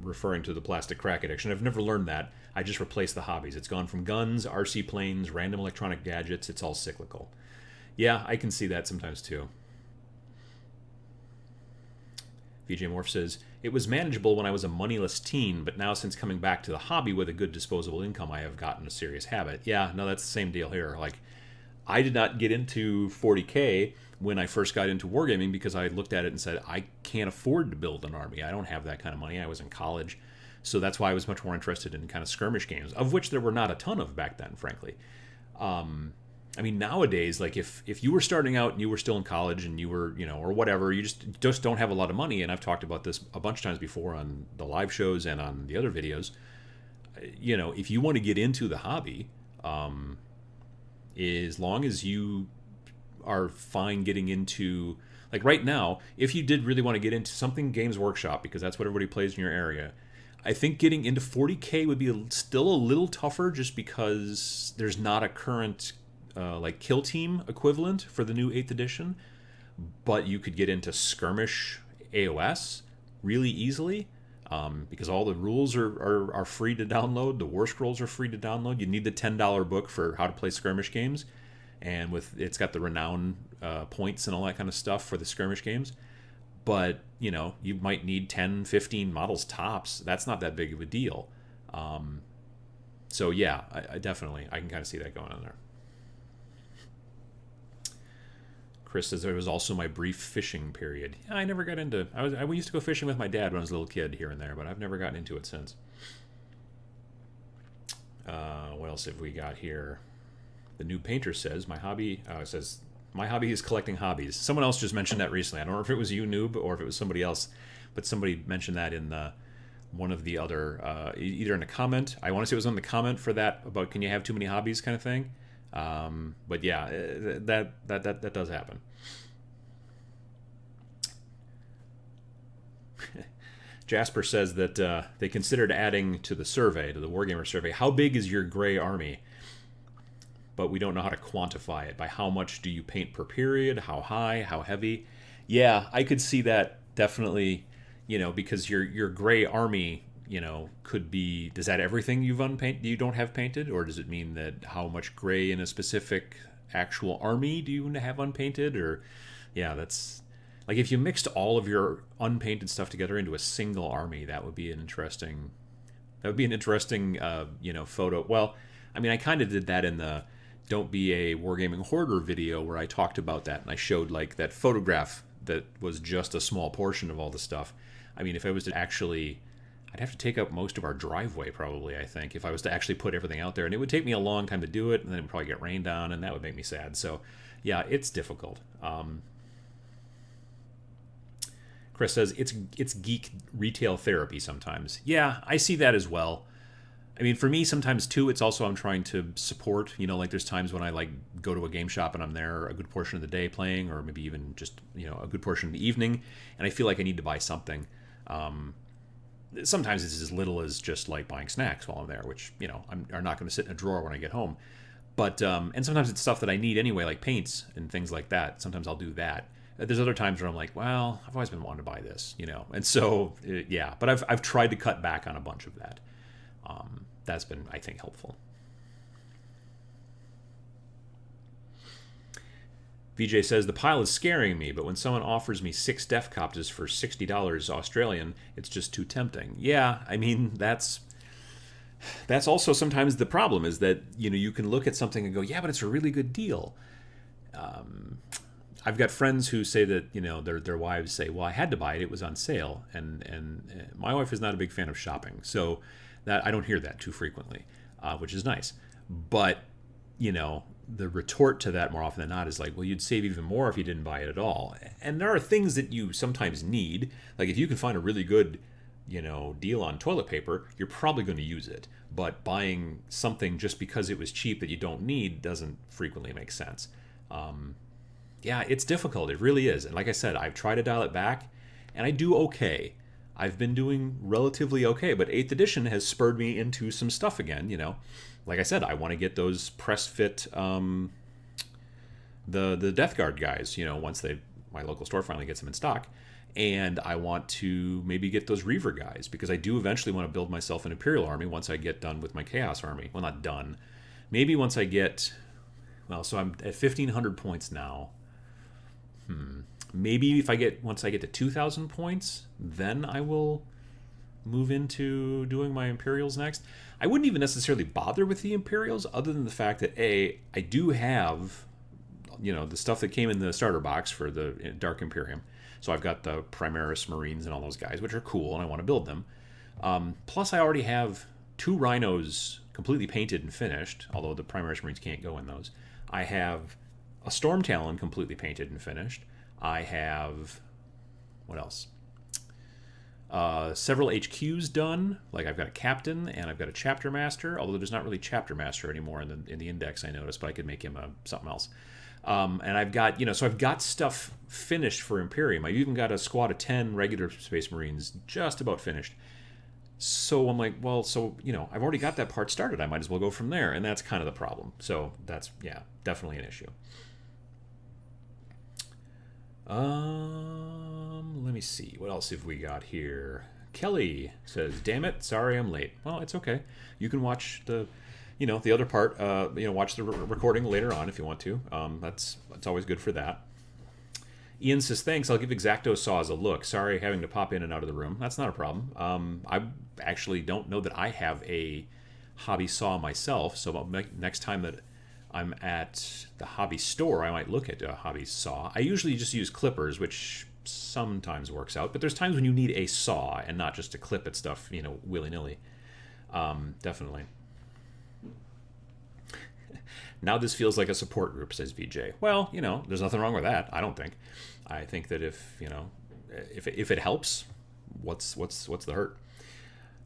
referring to the plastic crack addiction, I've never learned that. I just replaced the hobbies. It's gone from guns, RC planes, random electronic gadgets. It's all cyclical. Yeah, I can see that sometimes too. VJ Morph says, it was manageable when I was a moneyless teen, but now since coming back to the hobby with a good disposable income, I have gotten a serious habit. Yeah, no, that's the same deal here. Like, I did not get into 40K when I first got into wargaming because I looked at it and said, I can't afford to build an army. I don't have that kind of money. I was in college. So that's why I was much more interested in kind of skirmish games, of which there were not a ton of back then, frankly. I mean, nowadays, like if you were starting out and you were still in college and you were, or whatever, you just don't have a lot of money. And I've talked about this a bunch of times before on the live shows and on the other videos. If you want to get into the hobby, as long as you are fine getting into, like right now, if you did really want to get into something Games Workshop, because that's what everybody plays in your area, I think getting into 40K would be still a little tougher just because there's not a current like Kill Team equivalent for the new 8th edition, but you could get into skirmish AOS really easily because all the rules are free to download. The war scrolls are free to download. You need the $10 book for how to play skirmish games, and it's got the renown points and all that kind of stuff for the skirmish games. But you might need 10, 15 models tops. That's not that big of a deal. So yeah, I definitely I can kind of see that going on there. Chris says there was also my brief fishing period. Yeah, I never got into. I used to go fishing with my dad when I was a little kid here and there, but I've never gotten into it since. What else have we got here? The Noob Painter says my hobby. My hobby is collecting hobbies. Someone else just mentioned that recently. I don't know if it was you, Noob, or if it was somebody else, but somebody mentioned that in one of the other, either in a comment. I want to say it was on the comment for that about can you have too many hobbies kind of thing. But yeah, that does happen. Jasper says that they considered adding to the survey, to the Wargamer survey, how big is your gray army? but we don't know how to quantify it. By how much do you paint per period? How high? How heavy? Yeah, I could see that definitely, because your gray army, could be, does that everything you don't have painted? Or does it mean that how much gray in a specific actual army do you have unpainted? Or, yeah, that's, like, if you mixed all of your unpainted stuff together into a single army, that would be an interesting, photo. Well, I mean, I kind of did that in the Don't Be a Wargaming Hoarder video where I talked about that, and I showed, like, that photograph that was just a small portion of all the stuff. I mean, if I was to actually, I'd have to take up most of our driveway probably, I think, if I was to actually put everything out there. And it would take me a long time to do it, and then it would probably get rained on, and that would make me sad. So, yeah, it's difficult. Chris says, it's geek retail therapy sometimes. Yeah, I see that as well. I mean, for me, sometimes, too, it's also I'm trying to support, like there's times when I, like, go to a game shop and I'm there a good portion of the day playing, or maybe even just, a good portion of the evening, and I feel like I need to buy something. Sometimes it's as little as just, like, buying snacks while I'm there, which, I'm not going to sit in a drawer when I get home. But, and sometimes it's stuff that I need anyway, like paints and things like that. Sometimes I'll do that. There's other times where I'm like, well, I've always been wanting to buy this, and so, yeah, but I've tried to cut back on a bunch of that. That's been, I think, helpful. VJ says, the pile is scaring me, but when someone offers me 6 Def Copters for $60 Australian, it's just too tempting. Yeah, I mean, that's also sometimes the problem, is that, you can look at something and go, yeah, but it's a really good deal. I've got friends who say that, their wives say, well, I had to buy it, it was on sale, and my wife is not a big fan of shopping, so that I don't hear that too frequently, which is nice. But, the retort to that more often than not is like, well, you'd save even more if you didn't buy it at all. And there are things that you sometimes need. Like, if you can find a really good, deal on toilet paper, you're probably going to use it. But buying something just because it was cheap that you don't need doesn't frequently make sense. Yeah, it's difficult. It really is. And like I said, I've tried to dial it back, and I do okay. I've been doing relatively okay, but 8th edition has spurred me into some stuff again, Like I said, I want to get those press fit, the Death Guard guys, once my local store finally gets them in stock. And I want to maybe get those Reaver guys, because I do eventually want to build myself an Imperial army once I get done with my Chaos army. Well, not done. Maybe once I get, so I'm at 1,500 points now. Maybe once I get to 2,000 points, then I will move into doing my Imperials next. I wouldn't even necessarily bother with the Imperials, other than the fact that, I do have, the stuff that came in the starter box for the Dark Imperium. So I've got the Primaris Marines and all those guys, which are cool, and I want to build them. Plus, I already have 2 Rhinos completely painted and finished, although the Primaris Marines can't go in those. I have a Storm Talon completely painted and finished. I have, what else? Several HQs done. Like, I've got a captain and I've got a chapter master, although there's not really chapter master anymore in the index, I noticed, but I could make him something else. And I've got, so I've got stuff finished for Imperium. I've even got a squad of 10 regular Space Marines just about finished. So I'm like, well, I've already got that part started. I might as well go from there. And that's kind of the problem. So that's, yeah, definitely an issue. Let me see. What else have we got here? Kelly says, damn it, sorry I'm late. Well, it's okay. You can watch the other part, watch the recording later on if you want to. That's always good for that. Ian says, thanks, I'll give X-Acto saws a look. Sorry having to pop in and out of the room. That's not a problem. I actually don't know that I have a hobby saw myself, so next time that I'm at the hobby store, I might look at a hobby saw. I usually just use clippers, which sometimes works out, but there's times when you need a saw and not just to clip at stuff, willy-nilly. Definitely. Now this feels like a support group, says VJ. Well, there's nothing wrong with that, I don't think. I think that if it helps, what's the hurt?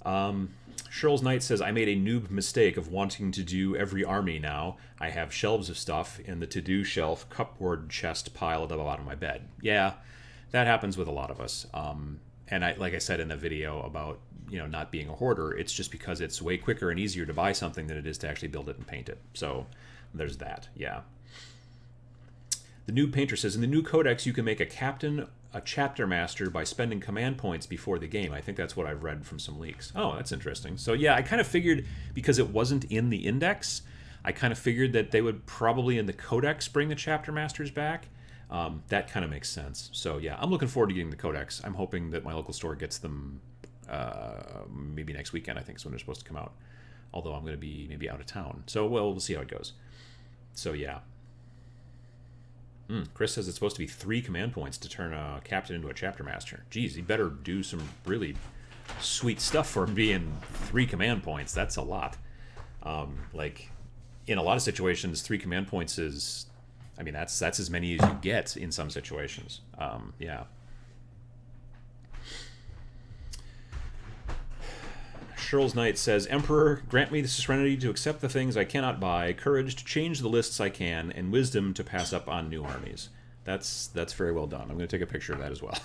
Sherles Knight says, I made a noob mistake of wanting to do every army now. I have shelves of stuff in the to-do shelf, cupboard chest piled at the bottom of my bed. Yeah, that happens with a lot of us. And like I said in the video about, not being a hoarder, it's just because it's way quicker and easier to buy something than it is to actually build it and paint it. So there's that. Yeah. The Noob Painter says, in the new codex, you can make a captain a chapter master by spending command points before the game. I think that's what I've read from some leaks. Oh, that's interesting. So yeah, I kind of figured, because it wasn't in the index, I kind of figured that they would probably in the codex bring the chapter masters back. That kind of makes sense. So yeah, I'm looking forward to getting the codex. I'm hoping that my local store gets them maybe next weekend, I think is when they're supposed to come out. Although I'm going to be maybe out of town. So we'll see how it goes. So yeah. Chris says it's supposed to be 3 command points to turn a captain into a chapter master. Geez, he better do some really sweet stuff for being 3 command points. That's a lot. Like, in a lot of situations, 3 command points is, I mean, that's as many as you get in some situations. Yeah. Sheryl's Knight says, Emperor, grant me the serenity to accept the things I cannot buy, courage to change the lists I can, and wisdom to pass up on new armies. That's very well done. I'm going to take a picture of that as well.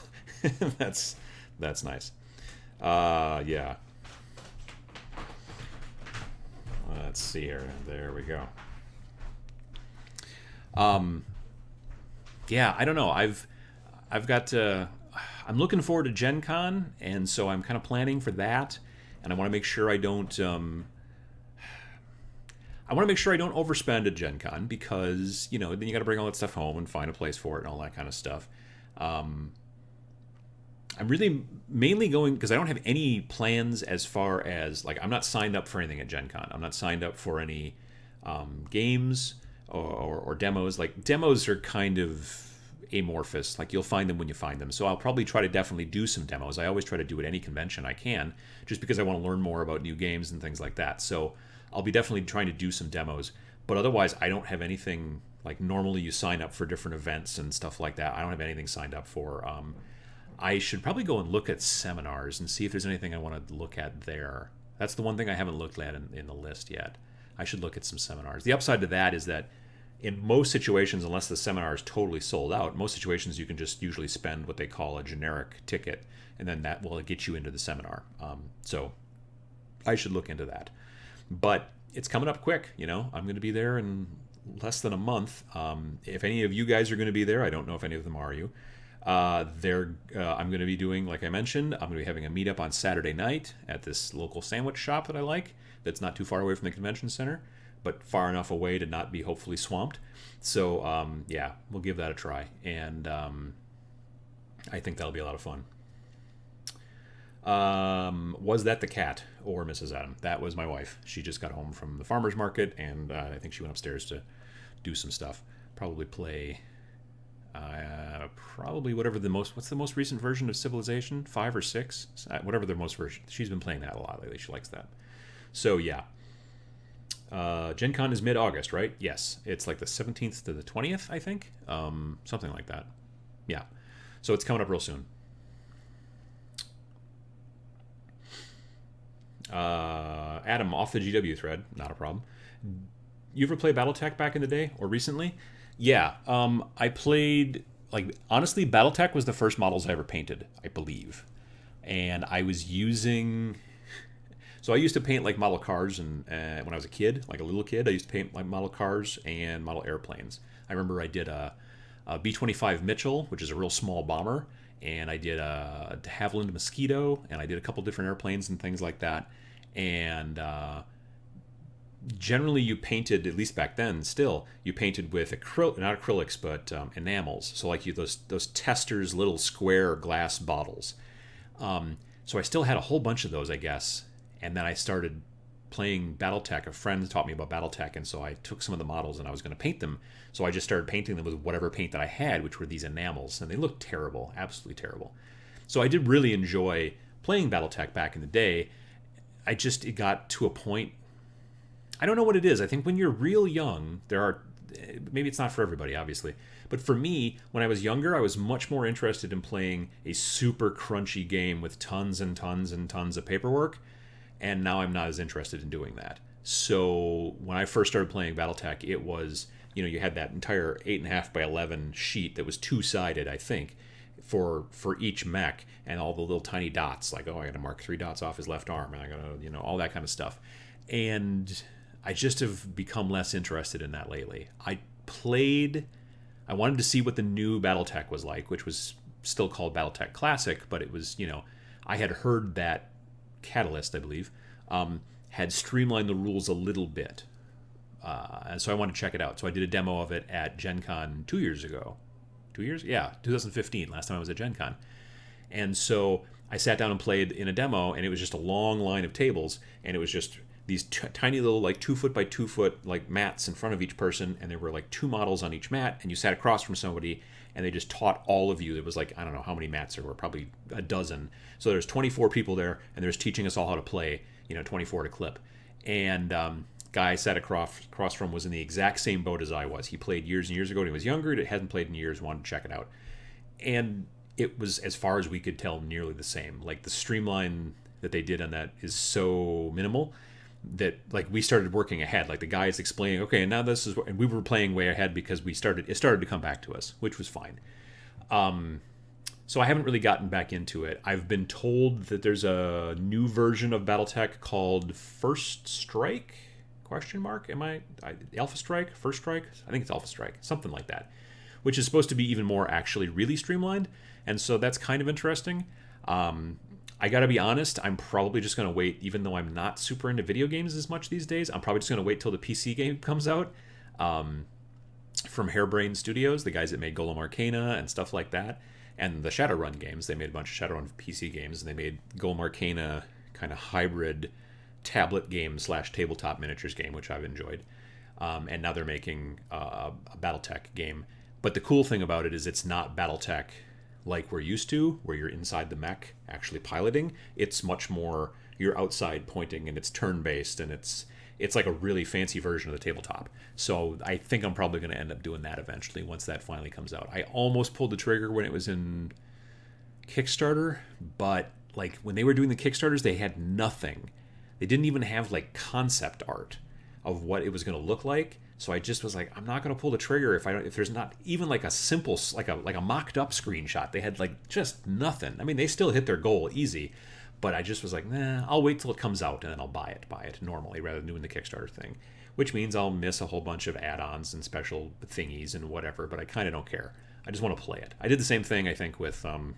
That's nice. Yeah. Let's see here. There we go. Yeah, I don't know. I've got I'm looking forward to Gen Con, and so I'm kind of planning for that. And I want to make sure I don't overspend at Gen Con, because, you know, then you got to bring all that stuff home and find a place for it and all that kind of stuff. I'm really mainly going because I don't have any plans as far as, like, I'm not signed up for anything at Gen Con. I'm not signed up for any games or demos. Like, demos are kind of amorphous. Like, you'll find them when you find them. So I'll probably try to definitely do some demos. I always try to do at any convention I can, just because I want to learn more about new games and things like that. So I'll be definitely trying to do some demos. But otherwise, I don't have anything. Like, normally you sign up for different events and stuff like that. I don't have anything signed up for. I should probably go and look at seminars and see if there's anything I want to look at there. That's the one thing I haven't looked at in the list yet. I should look at some seminars. The upside to that is that in most situations, unless the seminar is totally sold out, most situations you can just usually spend what they call a generic ticket, and then that will get you into the seminar. So I should look into that. But it's coming up quick, you know. I'm going to be there in less than a month. If any of you guys are going to be there, I don't know if any of them are you. I'm going to be doing, like I mentioned, I'm going to be having a meetup on Saturday night at this local sandwich shop that I like, that's not too far away from the convention center, but far enough away to not be hopefully swamped. So, yeah, we'll give that a try. And I think that'll be a lot of fun. Was that the cat or Mrs. Adam? That was my wife. She just got home from the farmer's market, and I think she went upstairs to do some stuff. Probably play... probably whatever what's the most recent version of Civilization? 5 or 6? Whatever the most version. She's been playing that a lot lately. She likes that. So, yeah. Gen Con is mid-August, right? Yes. It's like the 17th to the 20th, I think. Something like that. Yeah. So it's coming up real soon. Adam, off the GW thread. Not a problem. You ever play Battletech back in the day or recently? Yeah. I played... Like, honestly, Battletech was the first models I ever painted, I believe. And I was using... So I used to paint like model cars, and when I was a kid, like a little kid, I used to paint like model cars and model airplanes. I remember I did a B-25 Mitchell, which is a real small bomber, and I did a de Havilland Mosquito, and I did a couple different airplanes and things like that. And generally you painted, at least back then still, you painted with not acrylics, but enamels. So like those testers, little square glass bottles. So I still had a whole bunch of those, I guess. And then I started playing Battletech. A friend taught me about Battletech, and so I took some of the models and I was going to paint them. So I just started painting them with whatever paint that I had, which were these enamels, and they looked terrible, absolutely terrible. So I did really enjoy playing Battletech back in the day. It got to a point, I don't know what it is. I think when you're real young, maybe it's not for everybody, obviously, but for me, when I was younger, I was much more interested in playing a super crunchy game with tons and tons and tons of paperwork. And now I'm not as interested in doing that. So when I first started playing Battletech, it was, you had that entire 8.5 by 11 sheet that was two-sided, I think, for each mech, and all the little tiny dots, like, oh, I got to mark 3 dots off his left arm, and I got to, all that kind of stuff. And I just have become less interested in that lately. I wanted to see what the new BattleTech was like, which was still called BattleTech Classic, but it was, I had heard that Catalyst, I believe, had streamlined the rules a little bit. And so I wanted to check it out. So I did a demo of it at Gen Con 2 years ago. 2 years? Yeah, 2015, last time I was at Gen Con. And so I sat down and played in a demo, and it was just a long line of tables, and it was just these tiny little, like 2 foot by 2 foot, like mats in front of each person, and there were like 2 models on each mat, and you sat across from somebody, and they just taught all of you. There was like, I don't know how many mats there were, probably a dozen. So there's 24 people there, and they're teaching us all how to play, 24 to clip. And guy I sat across from was in the exact same boat as I was. He played years and years ago, and he was younger, and hadn't played in years, wanted to check it out. And it was, as far as we could tell, nearly the same. Like, the streamline that they did on that is so minimal that, like, we started working ahead. Like, the guy is explaining, okay, and now this is what, and we were playing way ahead because it started to come back to us, which was fine. So I haven't really gotten back into it. I've been told that there's a new version of BattleTech called First Strike? Alpha Strike? First Strike? I think it's Alpha Strike. Something like that. Which is supposed to be even more actually really streamlined. And so that's kind of interesting. I gotta be honest, I'm probably just gonna wait, even though I'm not super into video games as much these days. I'm probably just gonna wait till the PC game comes out. From Harebrained Studios, the guys that made Golem Arcana and stuff like that. And the Shadowrun games. They made a bunch of Shadowrun PC games, and they made Golem Arcana kind of hybrid tablet game / tabletop miniatures game, which I've enjoyed. And now they're making a BattleTech game. But the cool thing about it is it's not BattleTech like we're used to, where you're inside the mech actually piloting. It's much more you're outside pointing, and it's turn-based, and it's like a really fancy version of the tabletop. So I think I'm probably going to end up doing that eventually once that finally comes out. I almost pulled the trigger when it was in Kickstarter, but like when they were doing the Kickstarters, they had nothing. They didn't even have like concept art of what it was going to look like. So I just was like, I'm not going to pull the trigger if there's not even like a simple, like a mocked up screenshot. They had like just nothing. I mean, they still hit their goal easy, but I just was like, nah, I'll wait till it comes out and then I'll buy it normally rather than doing the Kickstarter thing, which means I'll miss a whole bunch of add-ons and special thingies and whatever, but I kind of don't care. I just want to play it. I did the same thing, I think, with when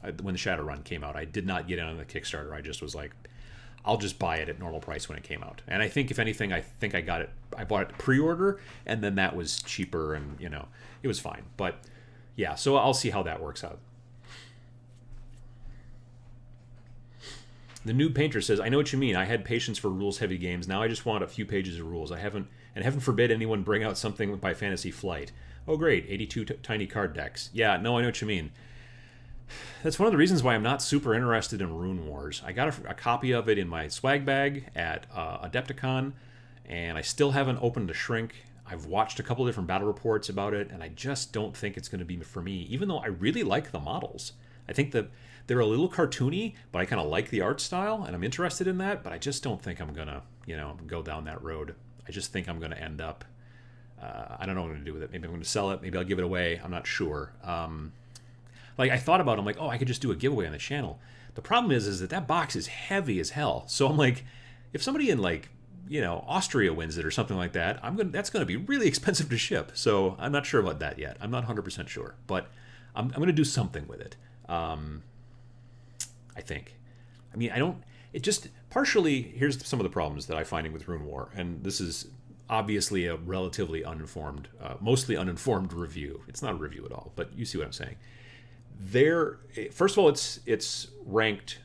the Shadowrun came out. I did not get in on the Kickstarter. I just was like, I'll just buy it at normal price when it came out. And I think, if anything, I bought it pre-order, and then that was cheaper, and, it was fine. But, yeah, so I'll see how that works out. The Noob Painter says, I know what you mean. I had patience for rules-heavy games. Now I just want a few pages of rules. And heaven forbid anyone bring out something by Fantasy Flight. Oh, great, 82 tiny card decks. Yeah, no, I know what you mean. That's one of the reasons why I'm not super interested in Rune Wars. I got a copy of it in my swag bag at Adepticon, and I still haven't opened a shrink. I've watched a couple different battle reports about it, and I just don't think it's going to be for me, even though I really like the models. I think that they're a little cartoony, but I kind of like the art style, and I'm interested in that, but I just don't think I'm going to, go down that road. I just think I'm going to end up, I don't know what I'm going to do with it. Maybe I'm going to sell it. Maybe I'll give it away. I'm not sure. Like, I thought about it. I'm like, oh, I could just do a giveaway on the channel. The problem is that box is heavy as hell. So I'm like, if somebody in, like, Austria wins it or something like that, that's going to be really expensive to ship. So I'm not sure about that yet. I'm not 100% sure. But I'm going to do something with it. I think. I mean, partially, here's some of the problems that I'm finding with Rune War. And this is obviously a relatively uninformed, mostly uninformed review. It's not a review at all, but you see what I'm saying. First of all, it's ranked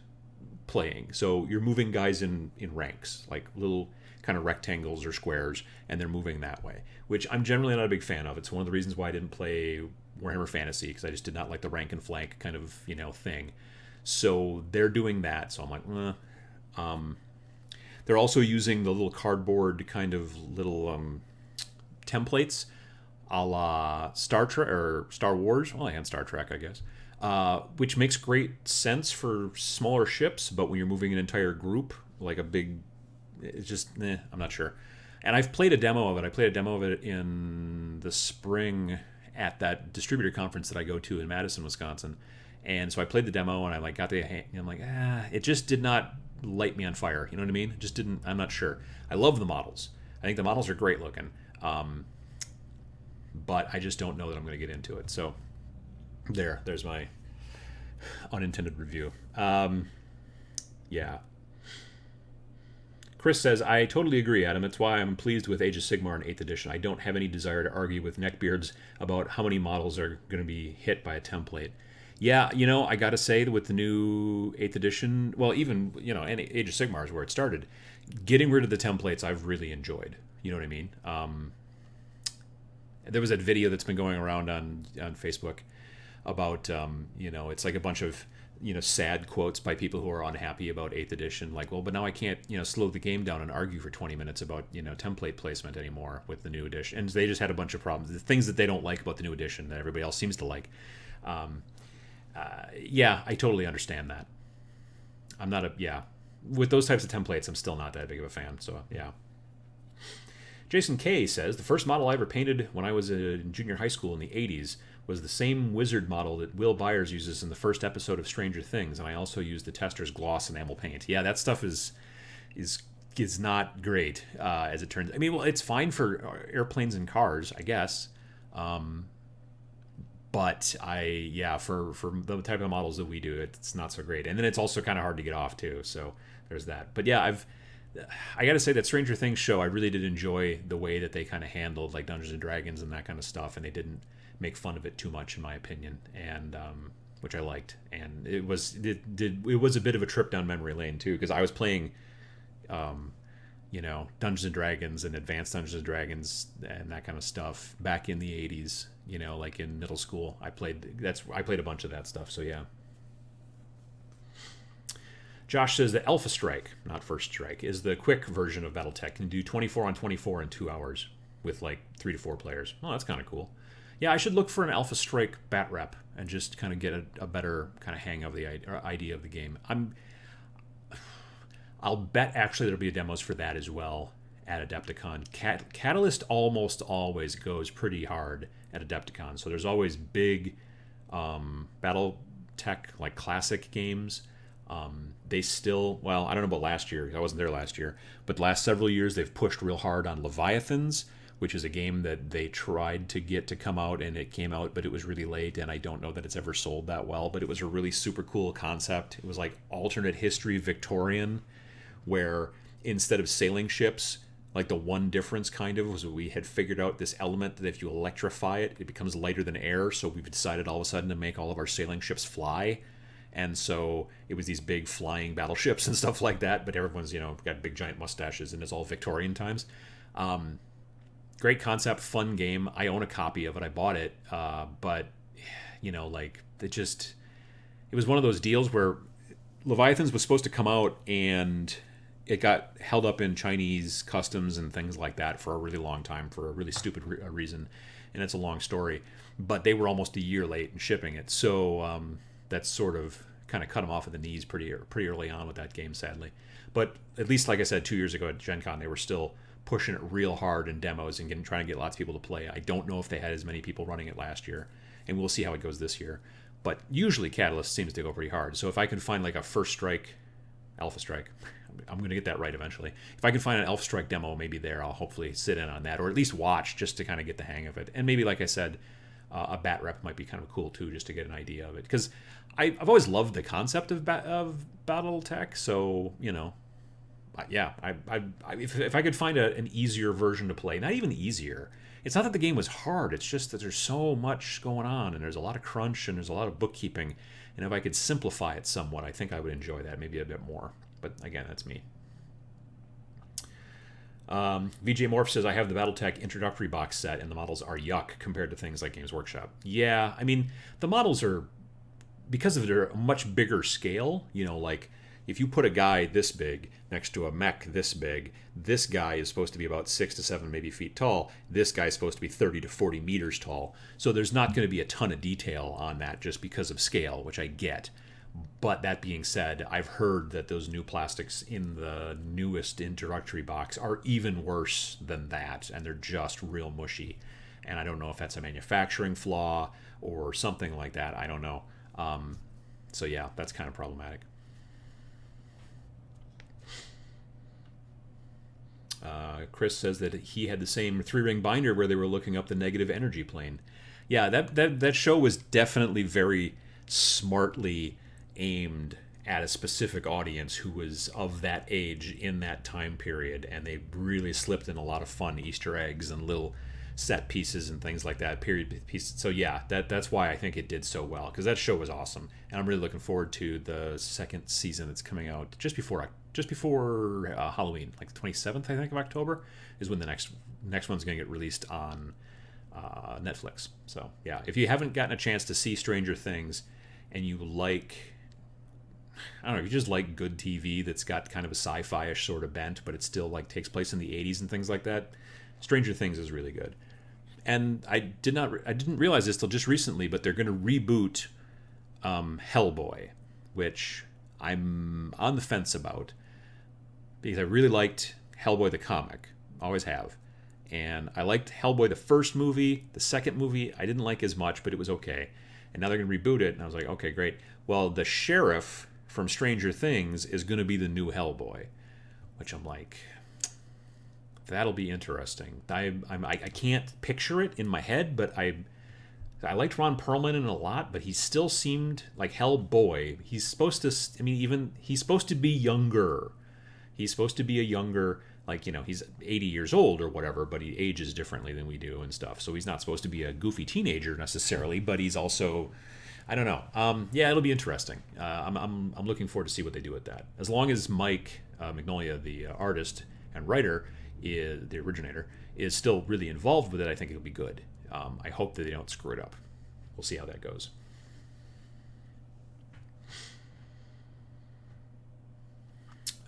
playing. So you're moving guys in ranks, like little kind of rectangles or squares, and they're moving that way, which I'm generally not a big fan of. It's one of the reasons why I didn't play Warhammer Fantasy, because I just did not like the rank and flank kind of, thing. So they're doing that. So I'm like, They're also using the little cardboard kind of little templates a la Star Trek or Star Wars. Well, and Star Trek, I guess. Which makes great sense for smaller ships, but when you're moving an entire group, like a big, it's just, I'm not sure. And I've played a demo of it. I played a demo of it in the spring at that distributor conference that I go to in Madison, Wisconsin. And so I played the demo, and I like got the hand, and I'm like, it just did not light me on fire. You know what I mean? It just didn't. I'm not sure. I love the models. I think the models are great looking, but I just don't know that I'm going to get into it. So there's my unintended review. Yeah. Chris says, I totally agree, Adam. It's why I'm pleased with Age of Sigmar in 8th edition. I don't have any desire to argue with neckbeards about how many models are going to be hit by a template. Yeah, I got to say that with the new 8th edition, well, even, any Age of Sigmar is where it started. Getting rid of the templates I've really enjoyed. You know what I mean? There was that video that's been going around on Facebook about, it's like a bunch of sad quotes by people who are unhappy about 8th edition, like, well, but now I can't slow the game down and argue for 20 minutes about template placement anymore with the new edition. And they just had a bunch of problems, the things that they don't like about the new edition that everybody else seems to like. Yeah, I totally understand that. I'm not with those types of templates, I'm still not that big of a fan. So yeah. Jason K says, the first model I ever painted when I was in junior high school in the 80s was the same wizard model that Will Byers uses in the first episode of Stranger Things, and I also used the tester's gloss enamel paint. Yeah, that stuff is not great, as it turns. I mean, well, it's fine for airplanes and cars, I guess, but for the type of models that we do, it's not so great. And then it's also kind of hard to get off too. So there's that. But yeah, I got to say that Stranger Things show, I really did enjoy the way that they kind of handled like Dungeons and Dragons and that kind of stuff, and they didn't make fun of it too much, in my opinion, and which I liked. And it was a bit of a trip down memory lane too, because I was playing, Dungeons and Dragons and Advanced Dungeons and Dragons and that kind of stuff back in the 80s. Like in middle school, I played a bunch of that stuff. So yeah. Josh says that Alpha Strike, not First Strike, is the quick version of BattleTech. Can do 24 on 24 in 2 hours with like 3 to 4 players. Oh, that's kind of cool. Yeah, I should look for an Alpha Strike bat rep and just kind of get a better kind of hang of the idea of the game. I'll bet actually there'll be demos for that as well at Adepticon. Catalyst almost always goes pretty hard at Adepticon, so there's always big BattleTech like classic games. They still, well, I don't know about last year. I wasn't there last year, but the last several years they've pushed real hard on Leviathans, which is a game that they tried to get to come out, and it came out, but it was really late, and I don't know that it's ever sold that well, but it was a really super cool concept. It was like alternate history Victorian, where instead of sailing ships, like the one difference kind of was we had figured out this element that if you electrify it, it becomes lighter than air, so we've decided all of a sudden to make all of our sailing ships fly. And so it was these big flying battleships and stuff like that, but everyone's, got big giant mustaches, and it's all Victorian times. Great concept, fun game. I own a copy of it. I bought it, but it was one of those deals where Leviathans was supposed to come out, and it got held up in Chinese customs and things like that for a really long time for a really stupid reason, and it's a long story. But they were almost a year late in shipping it, so that's sort of kind of cut them off at the knees pretty early on with that game, sadly. But at least, like I said, 2 years ago at Gen Con, they were still pushing it real hard in demos and trying to get lots of people to play. I don't know if they had as many people running it last year, and we'll see how it goes this year. But usually Catalyst seems to go pretty hard. So if I can find like a First Strike, Alpha Strike, I'm going to get that right eventually. If I can find an Alpha Strike demo, maybe there, I'll hopefully sit in on that, or at least watch just to kind of get the hang of it. And maybe, like I said, a bat rep might be kind of cool too, just to get an idea of it. Because I've always loved the concept of BattleTech, so if I could find an easier version to play, not even easier. It's not that the game was hard. It's just that there's so much going on, and there's a lot of crunch, and there's a lot of bookkeeping. And if I could simplify it somewhat, I think I would enjoy that maybe a bit more. But again, that's me. VJ Morph says, I have the BattleTech introductory box set, and the models are yuck compared to things like Games Workshop. Yeah, I mean, the models are, because of their much bigger scale, like if you put a guy this big next to a mech this big, this guy is supposed to be about 6 to 7 maybe feet tall. This guy is supposed to be 30 to 40 meters tall. So there's not going to be a ton of detail on that just because of scale, which I get. But that being said, I've heard that those new plastics in the newest introductory box are even worse than that, and they're just real mushy. And I don't know if that's a manufacturing flaw or something like that. I don't know. So yeah, that's kind of problematic. Chris says that he had the same 3-ring binder where they were looking up the negative energy plane. Yeah, that show was definitely very smartly aimed at a specific audience who was of that age in that time period, and they really slipped in a lot of fun Easter eggs and little set pieces and things like that, period pieces. So yeah, that's why I think it did so well, because that show was awesome, and I'm really looking forward to the second season that's coming out just before Halloween, like the 27th, I think, of October is when the next one's going to get released on Netflix. So yeah, if you haven't gotten a chance to see Stranger Things and you like, I don't know, if you just like good TV that's got kind of a sci-fi-ish sort of bent, but it still like takes place in the 80s and things like that, Stranger Things is really good. And I didn't realize this till just recently, but they're going to reboot Hellboy, which I'm on the fence about, because I really liked Hellboy the comic, always have. And I liked Hellboy the first movie. The second movie I didn't like as much, but it was okay. And now they're going to reboot it, and I was like, okay, great. Well, the sheriff from Stranger Things is going to be the new Hellboy, which I'm like, that'll be interesting. I can't picture it in my head, but I liked Ron Perlman in it a lot, but he still seemed like Hellboy. He's supposed to, I mean, even he's supposed to be younger. He's supposed to be a younger, like, you know, he's 80 years old or whatever, but he ages differently than we do and stuff. So he's not supposed to be a goofy teenager necessarily, but he's also, I don't know. Yeah, it'll be interesting. I'm looking forward to see what they do with that. As long as Mike Magnolia, the artist and writer, the originator, is still really involved with it, I think it'll be good. I hope that they don't screw it up. We'll see how that goes.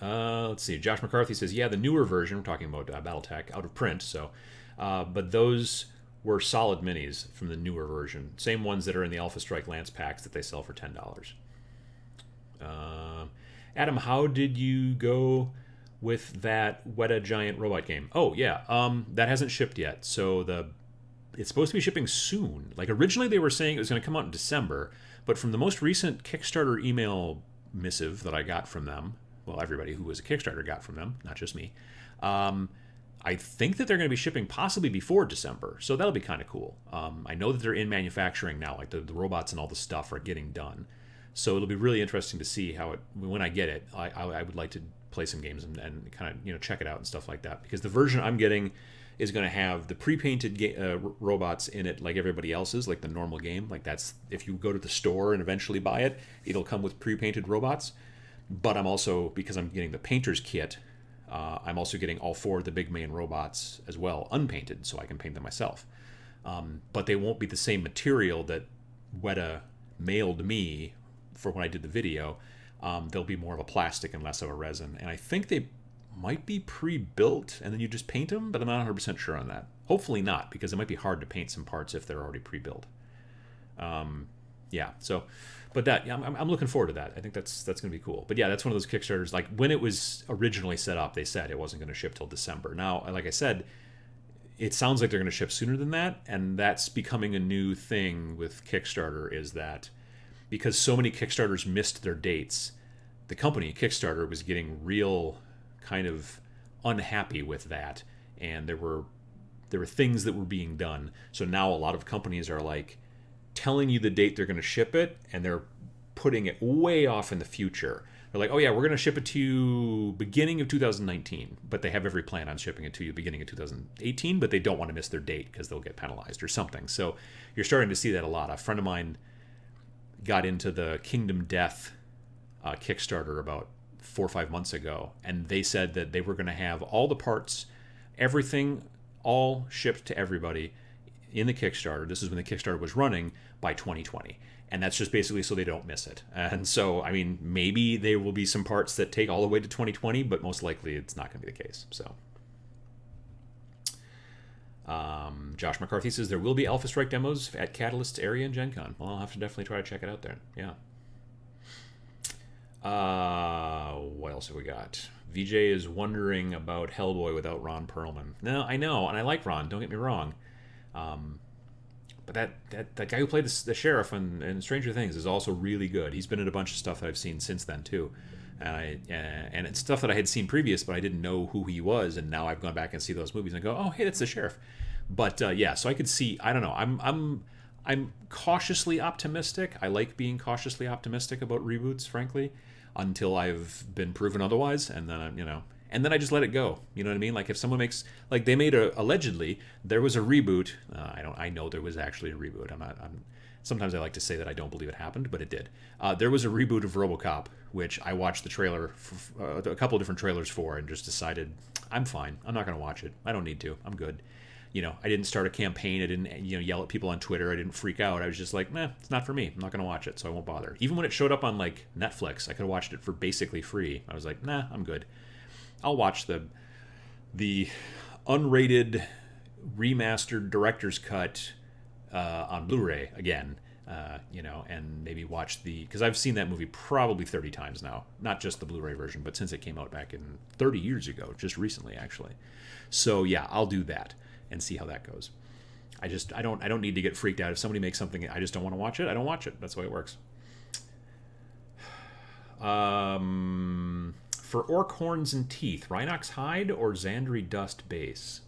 Let's see. Josh McCarthy says, yeah, the newer version, we're talking about Battletech, out of print, so, but those were solid minis from the newer version. Same ones that are in the Alpha Strike Lance packs that they sell for $10. Adam, how did you go with that Weta Giant robot game? Oh, yeah, that hasn't shipped yet, so it's supposed to be shipping soon. Like, originally they were saying it was going to come out in December, but from the most recent Kickstarter email missive that I got from them, well, everybody who was a Kickstarter got from them, not just me, I think that they're going to be shipping possibly before December, so that'll be kind of cool. I know that they're in manufacturing now, like the robots and all the stuff are getting done, so it'll be really interesting to see how when I get it. I would like to play some games and kind of check it out and stuff like that, because the version I'm getting is going to have the pre-painted robots in it like everybody else's, like the normal game. Like, that's, if you go to the store and eventually buy it, it'll come with pre-painted robots. But I'm also, because I'm getting the painter's kit, I'm also getting all 4 of the big main robots as well, unpainted, so I can paint them myself. But they won't be the same material that Weta mailed me for when I did the video. They'll be more of a plastic and less of a resin. And I think they might be pre-built, and then you just paint them, but I'm not 100% sure on that. Hopefully not, because it might be hard to paint some parts if they're already pre-built. Yeah, so... But that, yeah, I'm looking forward to that. I think that's going to be cool. But yeah, that's one of those Kickstarters. Like, when it was originally set up, they said it wasn't going to ship till December. Now, like I said, it sounds like they're going to ship sooner than that, and that's becoming a new thing with Kickstarter, is that because so many Kickstarters missed their dates, the company, Kickstarter, was getting real kind of unhappy with that, and there were things that were being done. So now a lot of companies are like telling you the date they're going to ship it, and they're putting it way off in the future. They're like, oh yeah, we're going to ship it to you beginning of 2019, but they have every plan on shipping it to you beginning of 2018, but they don't want to miss their date because they'll get penalized or something. So you're starting to see that a lot. A friend of mine got into the Kingdom Death Kickstarter about 4 or 5 months ago, and they said that they were going to have all the parts, everything, all shipped to everybody in the Kickstarter. This is when the Kickstarter was running, by 2020. And that's just basically so they don't miss it. And so, I mean, maybe there will be some parts that take all the way to 2020, but most likely it's not going to be the case. So, Josh McCarthy says there will be Alpha Strike demos at Catalyst's area in Gen Con. Well, I'll have to definitely try to check it out there. Yeah. What else have we got? VJ is wondering about Hellboy without Ron Perlman. No, I know, and I like Ron, don't get me wrong. But that guy who played the sheriff in Stranger Things is also really good. He's been in a bunch of stuff that I've seen since then, too. And it's stuff that I had seen previous, but I didn't know who he was, and now I've gone back and see those movies and go, oh, hey, that's the sheriff. But yeah, so I could see. I don't know. I'm cautiously optimistic. I like being cautiously optimistic about reboots, frankly, until I've been proven otherwise, and then and then I just let it go. You know what I mean? Like if someone makes, like they made allegedly there was a reboot. I know there was actually a reboot. Sometimes I like to say that I don't believe it happened, but it did. There was a reboot of RoboCop, which I watched the trailer, a couple of different trailers for, and just decided I'm fine. I'm not going to watch it. I don't need to. I'm good. I didn't start a campaign. I didn't, yell at people on Twitter. I didn't freak out. I was just like, nah, it's not for me. I'm not going to watch it, so I won't bother. Even when it showed up on like Netflix, I could have watched it for basically free. I was like, nah, I'm good. I'll watch the unrated remastered director's cut on Blu-ray again, and maybe watch because I've seen that movie probably 30 times now. Not just the Blu-ray version, but since it came out back in 30 years ago, just recently actually. So yeah, I'll do that and see how that goes. I don't need to get freaked out if somebody makes something I just don't want to watch it. I don't watch it. That's the way it works. For orc horns and teeth, Rhinox hide or Xandri dust base?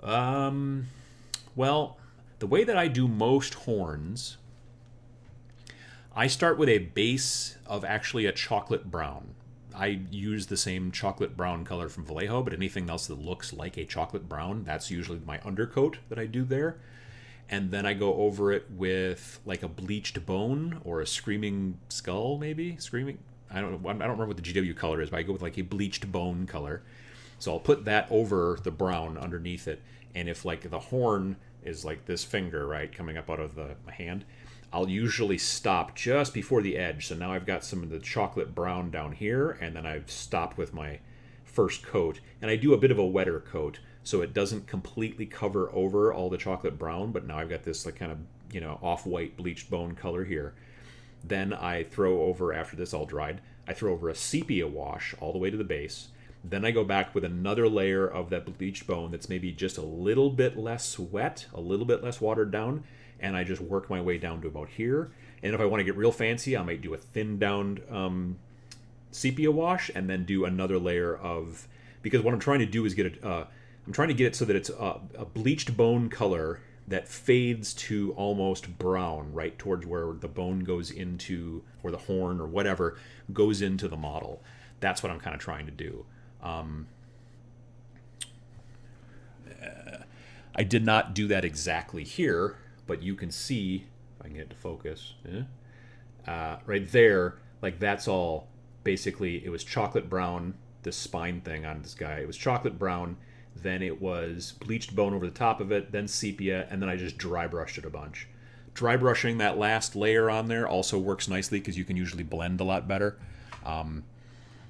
Well, the way that I do most horns, I start with a base of actually a chocolate brown. I use the same chocolate brown color from Vallejo, but anything else that looks like a chocolate brown, that's usually my undercoat that I do there. And then I go over it with like a bleached bone or a screaming skull, maybe? I don't remember what the GW color is, but I go with like a bleached bone color. So I'll put that over the brown underneath it. And if like the horn is like this finger, right, coming up out of my hand, I'll usually stop just before the edge. So now I've got some of the chocolate brown down here, and then I've stopped with my first coat. And I do a bit of a wetter coat, so it doesn't completely cover over all the chocolate brown, but now I've got this like kind of, off-white bleached bone color here. Then I throw over, after this all dried, I throw over a sepia wash all the way to the base. Then I go back with another layer of that bleached bone that's maybe just a little bit less wet, a little bit less watered down, and I just work my way down to about here. And if I want to get real fancy, I might do a thin down sepia wash and then do another layer of, because what I'm trying to do is I'm trying to get it so that it's a bleached bone color that fades to almost brown, right towards where the bone goes into, or the horn or whatever goes into the model. That's what I'm kind of trying to do. I did not do that exactly here, but you can see, if I can get it to focus, right there, like that's all basically, it was chocolate brown, this spine thing on this guy, it was chocolate brown, then it was bleached bone over the top of it, then sepia, and then I just dry brushed it a bunch. Dry brushing that last layer on there also works nicely because you can usually blend a lot better.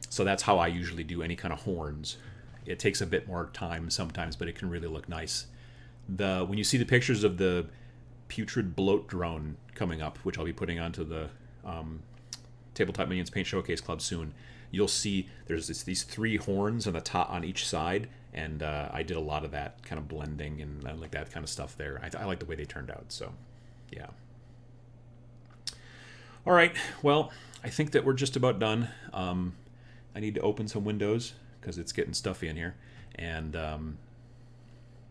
So that's how I usually do any kind of horns. It takes a bit more time sometimes, but it can really look nice. When you see the pictures of the putrid bloat drone coming up, which I'll be putting onto the Tabletop Minions Paint Showcase Club soon, you'll see there's these three horns on the top on each side, and I did a lot of that kind of blending and like that kind of stuff there. I like the way they turned out, so yeah. All right, well, I think that we're just about done. I need to open some windows because it's getting stuffy in here, and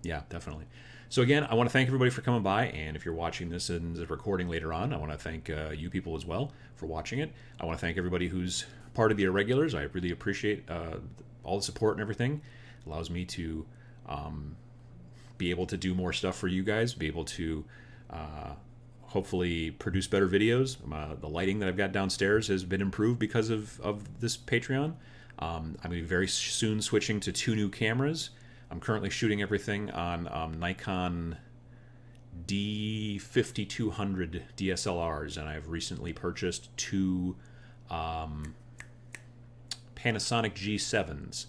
yeah, definitely. So again, I want to thank everybody for coming by, and if you're watching this in the recording later on, I want to thank you people as well for watching it. I want to thank everybody who's part of the Irregulars. I really appreciate all the support and everything. It allows me to be able to do more stuff for you guys, be able to hopefully produce better videos. The lighting that I've got downstairs has been improved because of this Patreon. I'm going to be very soon switching to 2 new cameras. I'm currently shooting everything on Nikon D5200 DSLRs, and I've recently purchased 2 Panasonic G7s.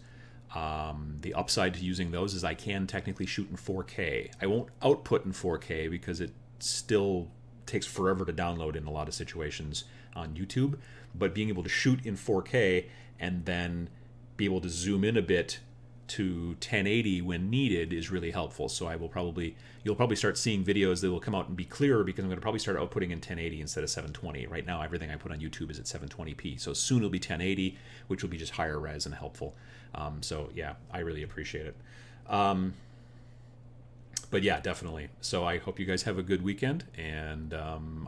The upside to using those is I can technically shoot in 4K. I won't output in 4K because it still takes forever to download in a lot of situations on YouTube, but being able to shoot in 4K and then be able to zoom in a bit to 1080 when needed is really helpful. So you'll probably start seeing videos that will come out and be clearer because I'm going to probably start outputting in 1080 instead of 720. Right now, everything I put on YouTube is at 720p. So soon it'll be 1080, which will be just higher res and helpful. So yeah, I really appreciate it. But yeah, definitely. So I hope you guys have a good weekend, and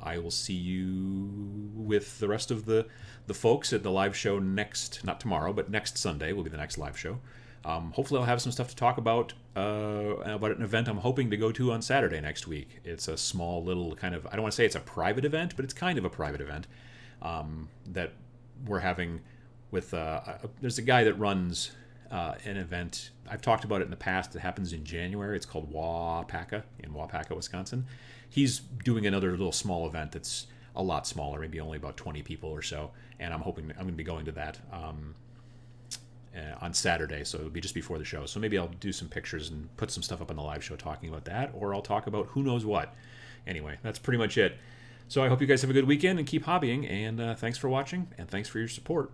I will see you with the rest of the folks at the live show not tomorrow, but next Sunday will be the next live show. Hopefully I'll have some stuff to talk about an event I'm hoping to go to on Saturday next week. It's a small little kind of, I don't want to say it's a private event, but it's kind of a private event that we're having with, there's a guy that runs an event. I've talked about it in the past. It happens in January. It's called Wapaka in Wapaka, Wisconsin. He's doing another little small event that's a lot smaller, maybe only about 20 people or so. And I'm hoping I'm going to be going to that on Saturday, so it'll be just before the show. So maybe I'll do some pictures and put some stuff up on the live show talking about that, or I'll talk about who knows what. Anyway, that's pretty much it. So I hope you guys have a good weekend and keep hobbying, and thanks for watching, and thanks for your support.